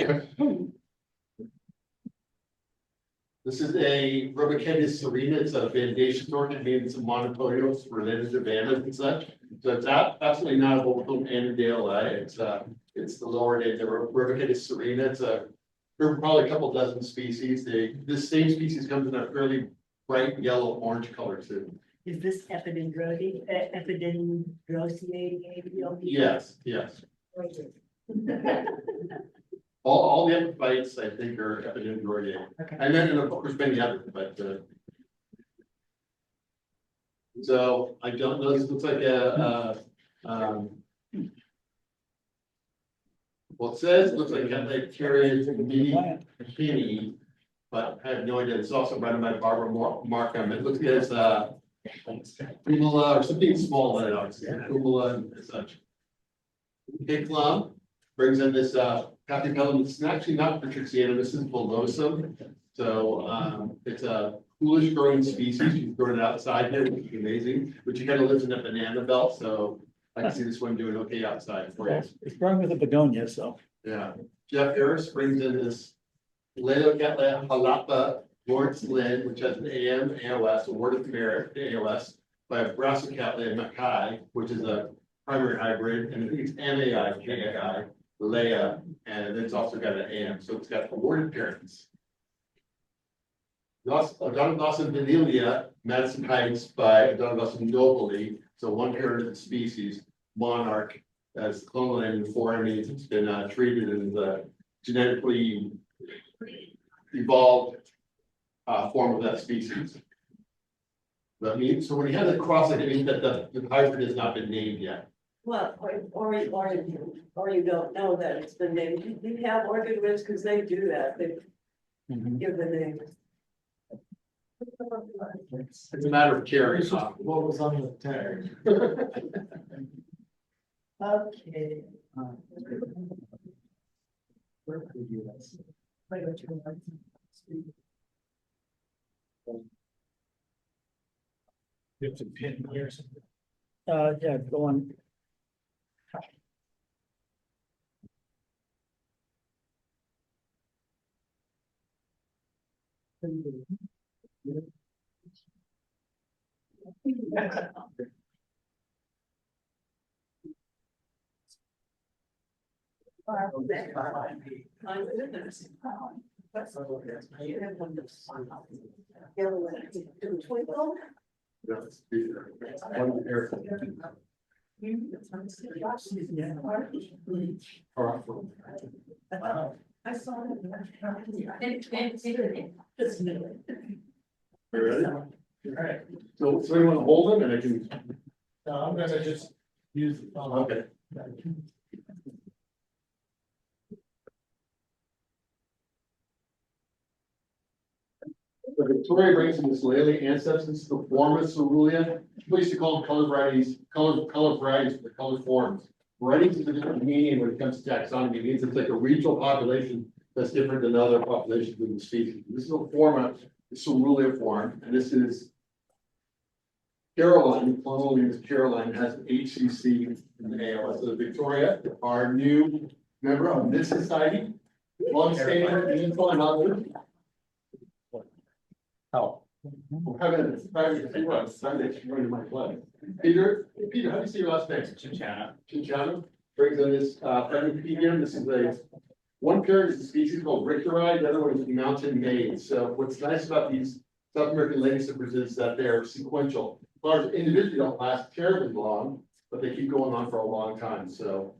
[SPEAKER 11] This is a Rubicandus serena. It's a vandaceous orchid, maybe some monopodials related to vandas and such. So it's absolutely not a Volcom Annandale. It's the lower name, the Rubicandus serena. It's there are probably a couple dozen species. This same species comes in a fairly bright yellow orange color too.
[SPEAKER 5] Is this Epidendroideae?
[SPEAKER 11] Yes, yes. All the epiphytes, I think, are Epidendroideae.
[SPEAKER 5] Okay.
[SPEAKER 11] And then, of course, many others, but, so I don't know, this looks like well, it says, it looks like Cattleya mini, but I have no idea. It's also run by Barbara Markham. It looks like it's, Umula or something small, like Umula and such. Big Plum brings in this, Capipellum. It's actually not Patricianum, this is Volosum. So, it's a coolest growing species. She's growing it outside here, which is amazing, but she kind of lives in the banana belt, so I can see this one doing okay outside for you.
[SPEAKER 6] It's growing with a begonia, so.
[SPEAKER 11] Yeah, Jeff Harris brings in this Vanilloideae halapa Lawrence Lynn, which has an AM, AOS, award of merit, AOS, by a Brassicatlia Mackay, which is a primary hybrid, and I think it's MAI, KAI, Leia, and it's also got an AM, so it's got awarded parents. Odontoglossum Vanilloideae, Madison Heights by Odontoglossum nobili, so one parent of the species, monarch, as clonal name for means it's been treated as a genetically evolved form of that species. That means, so when you have the cross, it means that the hybrid has not been named yet.
[SPEAKER 8] Well, or you don't know that it's been named. You have orchid whips because they do that. They give the name.
[SPEAKER 11] It's a matter of care.
[SPEAKER 7] What was on the tag?
[SPEAKER 5] Okay.
[SPEAKER 7] You have to pin here.
[SPEAKER 6] Yeah, go on.
[SPEAKER 11] That's one pair.
[SPEAKER 8] I saw it.
[SPEAKER 11] Ready? Alright, so you want to hold them and I can.
[SPEAKER 7] No, I'm gonna just use.
[SPEAKER 11] Okay. So Victoria brings in this Lely ancestors, the form of cerulean. We used to call them color varieties, color varieties, the color forms. Varieties is a different meaning when it comes to taxonomy. It means it's like a regional population that's different than other populations within the species. This is a form of the cerulean form, and this is Caroline, clonal name is Caroline, has an HCC in the AOS. So Victoria, our new member of this society, long-standing meaningful and others. How? I'm having a few months, Sunday, she's running my blood. Peter, how do you say your last name? Chinchana brings in this, Femipedium. This is a, one parent is a species called Richterite, the other one is mountain maid. So what's nice about these South American lady zippers is that they're sequential. Flowers individually don't last terribly long, but they keep going on for a long time, so.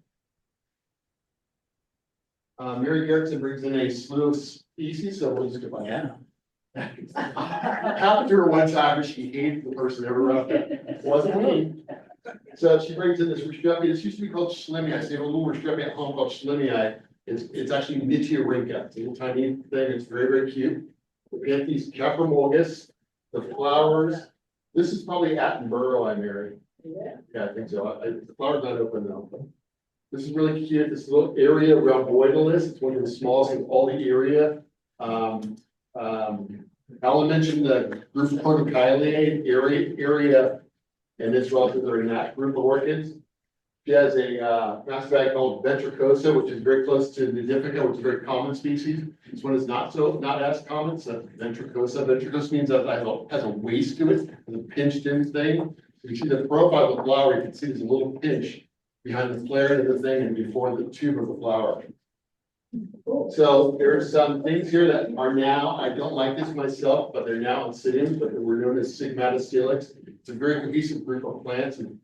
[SPEAKER 11] Mary Garrettson brings in a slew of species, so we'll just get by now. Happened to her one time, but she hated the person that ever wrote it. Wasn't me. So she brings in this Restrepia. This used to be called Schlemii. I say a little Restrepia at home called Schlemii. It's actually Nitya. It's a little tiny thing. It's very, very cute. We have these Caprimulgus, the flowers. This is probably Attenborough, Mary. Yeah, I think so. The flower's not open though. This is really cute. This little area around Boidalus. It's one of the smallest in all the area. Alan mentioned the group of Cornucoideae area, and its relatives are in that group of orchids. She has a master bag called Ventricosa, which is very close to Nidifica, which is a very common species. This one is not as common, so Ventricosa. Ventricosa means that it has a waist to it, a pinched in thing. If you see the profile of the flower, you can see there's a little pinch behind the flare of the thing and before the tube of the flower. So there's some things here that are now, I don't like this myself, but they're now Oncidiums, but we're known as Sigmatiscalyx. It's a very cohesive group of plants and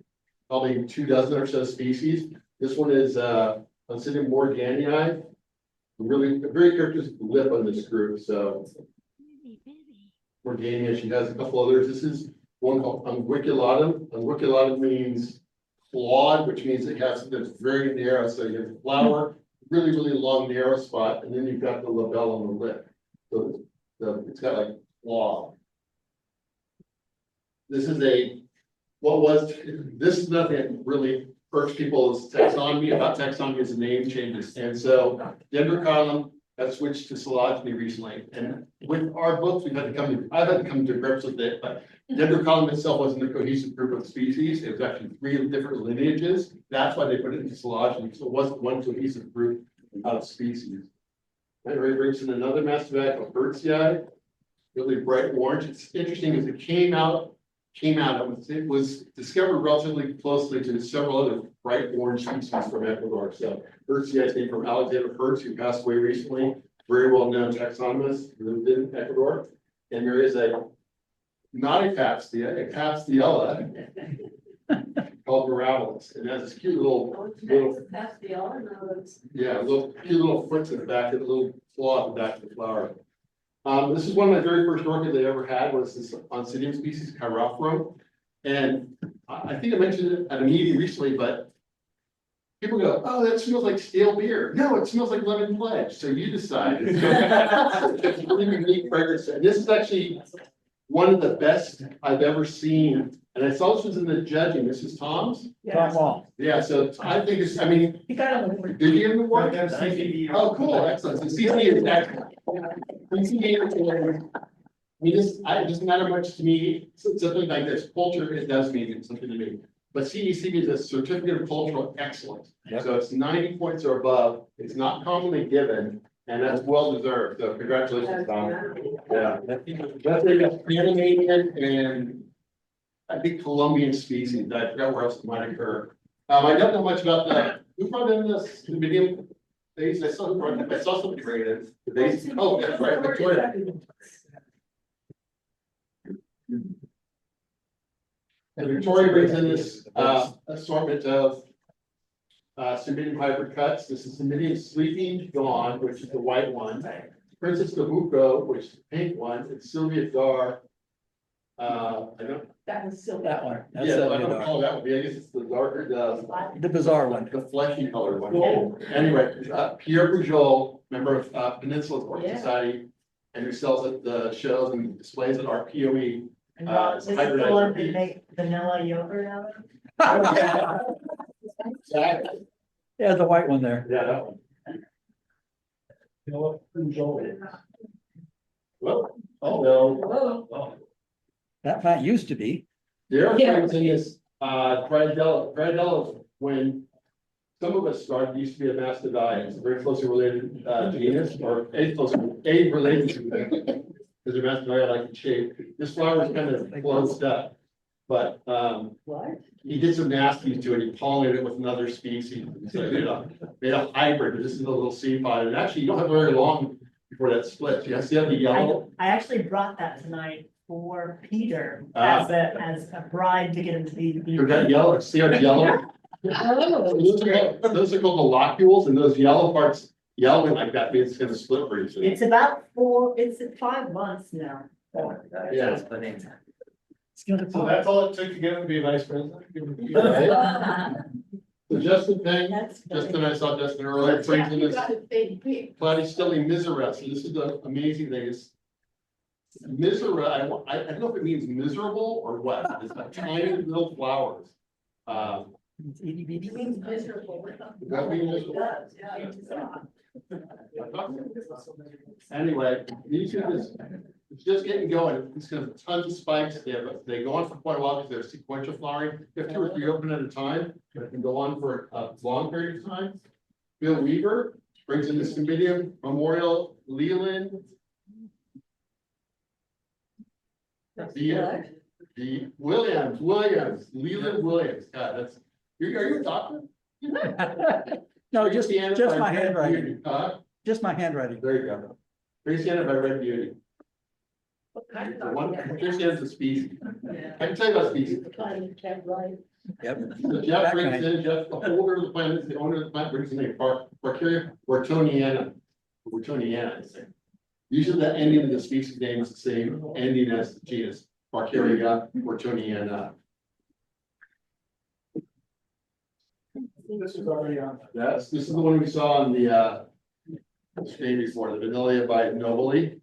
[SPEAKER 11] probably 24 or so species. This one is Oncidium morganii. Really, a very characteristic lip on this group. So Morgania, she has a couple others. This is one called Unguiculatum. Unguiculatum means clawed, which means it has something that's very narrow. So you have the flower, really, really long, narrow spot, and then you've got the label on the lip. So it's got like claw. This is this is nothing that really irks people's taxonomy. About taxonomy is the name changes. And so Dendrocolum have switched to collagen recently, and with our books, I've had to come to grips with it, but Denver column itself wasn't a cohesive group of species, it was actually 3 different lineages, that's why they put it into collagen, so it wasn't one cohesive group of species. And Ray brings in another mastoid of Hertzii, really bright orange, it's interesting, as it came out, it was discovered relatively closely to several other bright orange species from Ecuador, so Hertzii came from Alexander Hertz, who passed away recently, very well known taxonomist, who lived in Ecuador, and there is not a Capstiella called Mirabilis, and has this cute little, cute little foot to the back, and a little claw at the back of the flower. This is one of my very first orchids I ever had, was this Oncidium species, Chirophorum, and I think I mentioned it at a meeting recently, but people go, oh, that smells like stale beer. No, it smells like lemon pledge, so you decide. It's a really unique fragrance, and this is actually one of the best I've ever seen. And I saw this was in the judging. This is Tom's.
[SPEAKER 6] Tom Wall.
[SPEAKER 11] Yeah, so I think it's, I mean,
[SPEAKER 8] You got it.
[SPEAKER 11] did you get the award? Oh, cool, excellent. So CC is excellent. It doesn't matter much to me, something like this, culture, it does mean something to me. But CEC is a certificate of cultural excellence.
[SPEAKER 6] Yep.
[SPEAKER 11] So it's 90 points or above. It's not commonly given, and that's well deserved. So congratulations, Tom. Yeah. That's a Panamanian and I think Colombian species. I forgot where else it might occur. I don't know much about that. Who brought in this medium days? I saw somebody bring it in. The days. Oh, that's right, Victoria. And Victoria brings in this assortment of Cymbidium hybrid cuts. This is Cymbidium sleeping dawn, which is the white one. Princess Nabucco, which is the pink one, and Sylvia Dar. I don't.
[SPEAKER 8] That was still.
[SPEAKER 6] That one. That's
[SPEAKER 11] Yeah, I
[SPEAKER 6] Sylvia
[SPEAKER 11] don't
[SPEAKER 6] Dar.
[SPEAKER 11] call that one. Yeah, I guess it's the darker,
[SPEAKER 6] The bizarre one.
[SPEAKER 11] the fleshy colored one. Anyway, Pierre Pujol, member of Peninsula Orchid Society, and who sells at the shows and displays at our POE.
[SPEAKER 5] And this is the one that make vanilla yogurt out of?
[SPEAKER 11] Exactly.
[SPEAKER 6] Yeah, the white one there.
[SPEAKER 11] Yeah, that one. Well, oh, no.
[SPEAKER 6] That plant used to be.
[SPEAKER 11] The other thing is, Triadella, when some of us started, used to be a mastodon, it's a very closely related genus, or a related to them. Because they're mastodon like in shape. This flower is kind of closed up. But he did some nasties to it, he pollinated it with another species, so he made a hybrid, but this is a little seed pod, and actually you don't have very long before that splits. You see how the yellow?
[SPEAKER 5] I actually brought that tonight for Peter
[SPEAKER 11] Ah.
[SPEAKER 5] as a bride to get him to be.
[SPEAKER 11] You got yellow, see how it's yellow? Those are called the locules, and those yellow parts, yellowing like that means it's gonna split for you.
[SPEAKER 5] It's about it's at 5 months now.
[SPEAKER 11] Yeah.
[SPEAKER 7] So that's all it took to get him to be vice president?
[SPEAKER 11] So Justin Peng,
[SPEAKER 5] That's
[SPEAKER 11] Justin, I saw Justin earlier, brings in
[SPEAKER 9] You
[SPEAKER 11] this
[SPEAKER 9] got it big.
[SPEAKER 11] Platystellium misera, so this is the amazing thing, is misera, I don't know if it means miserable or what, it's like tiny little flowers.
[SPEAKER 6] It's itty bitty.
[SPEAKER 9] It means miserable.
[SPEAKER 11] Does that mean miserable?
[SPEAKER 9] It does, yeah.
[SPEAKER 11] Anyway, these are just, it's just getting going, it's gonna have tons of spikes, they go on for quite a while because they're sequential flowering, you have 2 or 3 open at a time, but it can go on for a long period of time. Bill Weaver brings in the Cymbidium Memorial Leland. The Williams, Leland Williams, God, are you a doctor?
[SPEAKER 6] No, just my handwriting.
[SPEAKER 11] Huh?
[SPEAKER 6] Just my handwriting.
[SPEAKER 11] There you go. Christiana by Red Beauty. Christiana's a species. I can tell you about species.
[SPEAKER 6] Yep.
[SPEAKER 11] So Jeff brings in, Jeff, the holder of the plant, the owner of the plant brings in a Parkeria Whartoniana. Usually the ending of the species name is the same ending as the genus, Parkeria Whartoniana.
[SPEAKER 7] This was already on.
[SPEAKER 11] This is the one we saw on the screen before, the Vanilloideae nobili.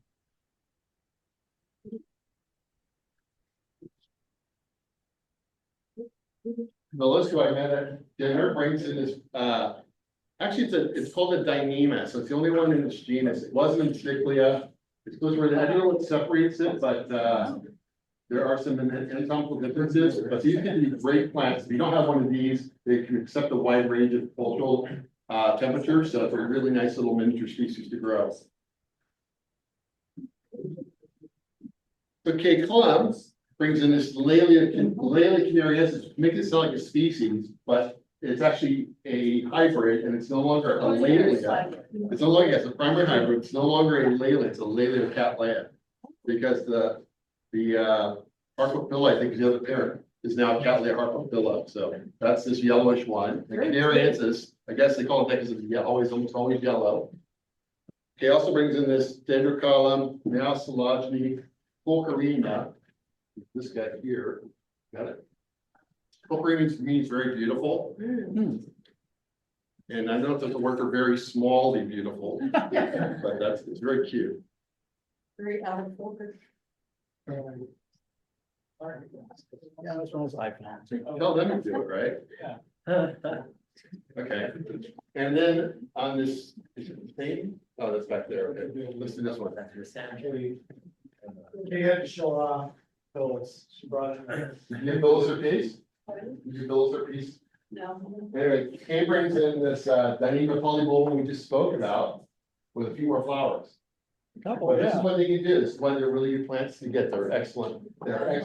[SPEAKER 11] Melisco I met at dinner brings in this Actually, it's called a Dyneema, so it's the only one in its genus. It wasn't in Sticklea. It's supposed to, I don't know what separates it, but, there are some anatomical differences, but these can be great plants. If you don't have one of these, they can accept a wide range of cultural temperatures, so it's a really nice little miniature species to grow. Okay, Club brings in this Laelia canariensis, make it sound like a species, but it's actually a hybrid, and it's no longer a Laelia. It's no longer, it's a primary hybrid, it's no longer a Laelia, it's a Laelia cattleya. Because the Harpapilla, I think is the other parent, is now Cattleya harpapilla, so that's this yellowish one. The canariensis, I guess they call it that because it's almost always yellow. Okay, also brings in this Dendrocolum, now Silogeny, Pulcherina, this guy here, got it. Pulcherina to me is very beautiful. And I know that the word for very small, beautiful, but it's very cute.
[SPEAKER 9] Very out of focus.
[SPEAKER 6] Yeah, that's one of those iPhones.
[SPEAKER 11] Tell them to do it, right?
[SPEAKER 6] Yeah.
[SPEAKER 11] Okay, and then on this, is it the same? Oh, that's back there, okay, let's do this one.
[SPEAKER 12] You had to show off, Phyllis, she brought it.
[SPEAKER 11] Did you Phyllis her piece? Did you Phyllis her piece?
[SPEAKER 9] No.
[SPEAKER 11] Anyway, Kay brings in this Dyneema polybulbum we just spoke about with a few more flowers.
[SPEAKER 6] Couple,
[SPEAKER 11] But this is
[SPEAKER 6] yeah.
[SPEAKER 11] what they can do, this is why they're really good plants to get, they're excellent, and they're a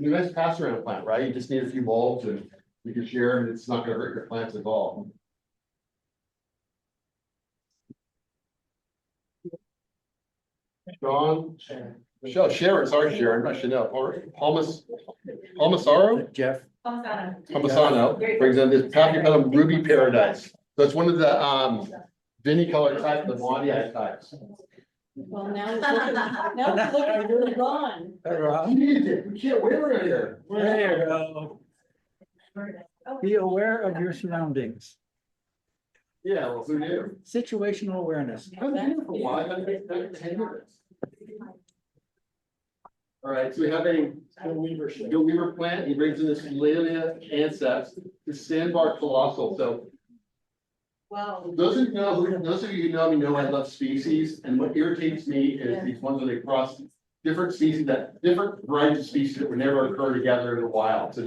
[SPEAKER 11] nice pass around plant, right? You just need a few bulbs and you can share and it's not gonna hurt your plants at all. Sean, Sharon, sorry Sharon, I should know, or Palmasaro?
[SPEAKER 6] Jeff.
[SPEAKER 11] Palmasano brings in this Papillon Ruby Paradise. So it's one of the vinicolor type, the Vanilloideae types.
[SPEAKER 9] Well, now it's looking really gone.
[SPEAKER 11] We can't wear it here.
[SPEAKER 6] There you go. Be aware of your surroundings.
[SPEAKER 11] Yeah, well, who knew?
[SPEAKER 6] Situational awareness.
[SPEAKER 11] How beautiful, why? I gotta get 10 minutes. All right, so we have a Bill Weaver plant. He brings in this Laelia anceps, this sandbar colossal. So
[SPEAKER 9] Wow.
[SPEAKER 11] those of you who know me know I love species, and what irritates me is these ones where they cross different species, different varieties of species that would never occur together in the wild. So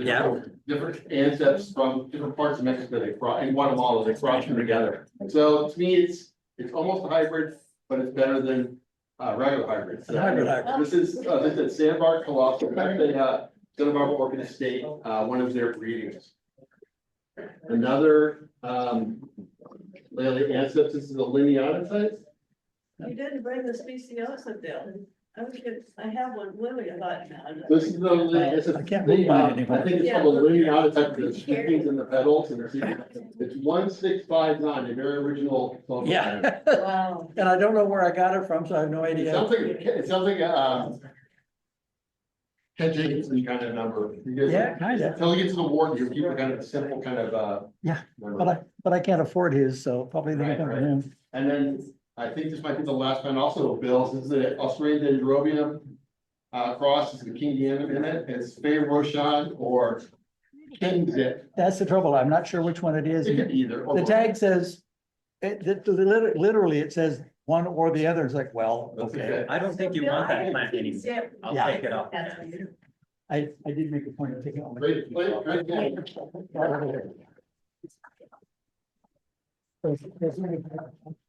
[SPEAKER 11] different anceps from different parts of Mexico, they cross, in Guatemala, they cross them together. So to me, it's almost a hybrid, but it's better than regular hybrids. So
[SPEAKER 6] Hybrid.
[SPEAKER 11] this is Sandbar Colossal, Santa Barbara Orchid Estate, one of their breedings. Another Laelia anceps, this is a lineata type.
[SPEAKER 9] You didn't bring the speciosa down. I have one, Lily, I thought.
[SPEAKER 11] This is the,
[SPEAKER 6] I can't read mine anymore.
[SPEAKER 11] I think it's called a lineata type, the stickings in the petals, and it's 1659, a very original.
[SPEAKER 6] Yeah.
[SPEAKER 9] Wow.
[SPEAKER 6] And I don't know where I got it from, so I have no
[SPEAKER 11] It
[SPEAKER 6] idea.
[SPEAKER 11] sounds like Ken Jacobson kind of number.
[SPEAKER 6] Yeah, kind of.
[SPEAKER 11] Until you get to the ward, you keep it kind of a simple kind of
[SPEAKER 6] Yeah,
[SPEAKER 11] number.
[SPEAKER 6] but I can't afford his, so probably they can come from him.
[SPEAKER 11] And then I think this might be the last one also, Bill. This is the Australian Dendrobium cross. This is the King Dianum in it. It's Fay Roshan or Kingzip.
[SPEAKER 6] That's the trouble. I'm not sure which one it is.
[SPEAKER 11] It could be either.
[SPEAKER 6] The tag says, literally, it says one or the other. It's like, well,
[SPEAKER 11] That's
[SPEAKER 6] okay.
[SPEAKER 11] okay.
[SPEAKER 10] I don't think you want that plant anymore. I'll
[SPEAKER 6] Yeah.
[SPEAKER 10] take it off.
[SPEAKER 6] I did make a point of taking all my.
[SPEAKER 11] Great, great, great.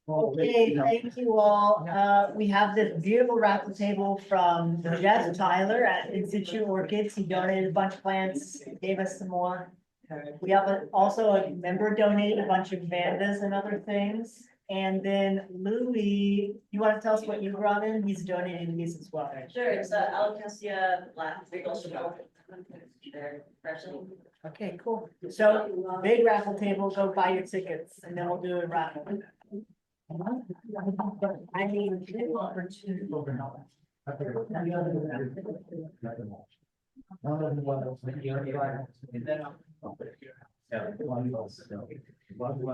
[SPEAKER 5] Okay, thank you all. We have this beautiful raffle table from Jeff Tyler at In Situ Orchids. He donated a bunch of plants, gave us some more. We have also a member donated a bunch of vandas and other things. And then Louis, you want to tell us what you brought in? He's donating these as well.
[SPEAKER 2] Sure, it's Alocasia black regal sugar. They're freshly.
[SPEAKER 5] Okay, cool. So big raffle table, go buy your tickets and then we'll do a raffle. I mean, for two.
[SPEAKER 10] Yeah.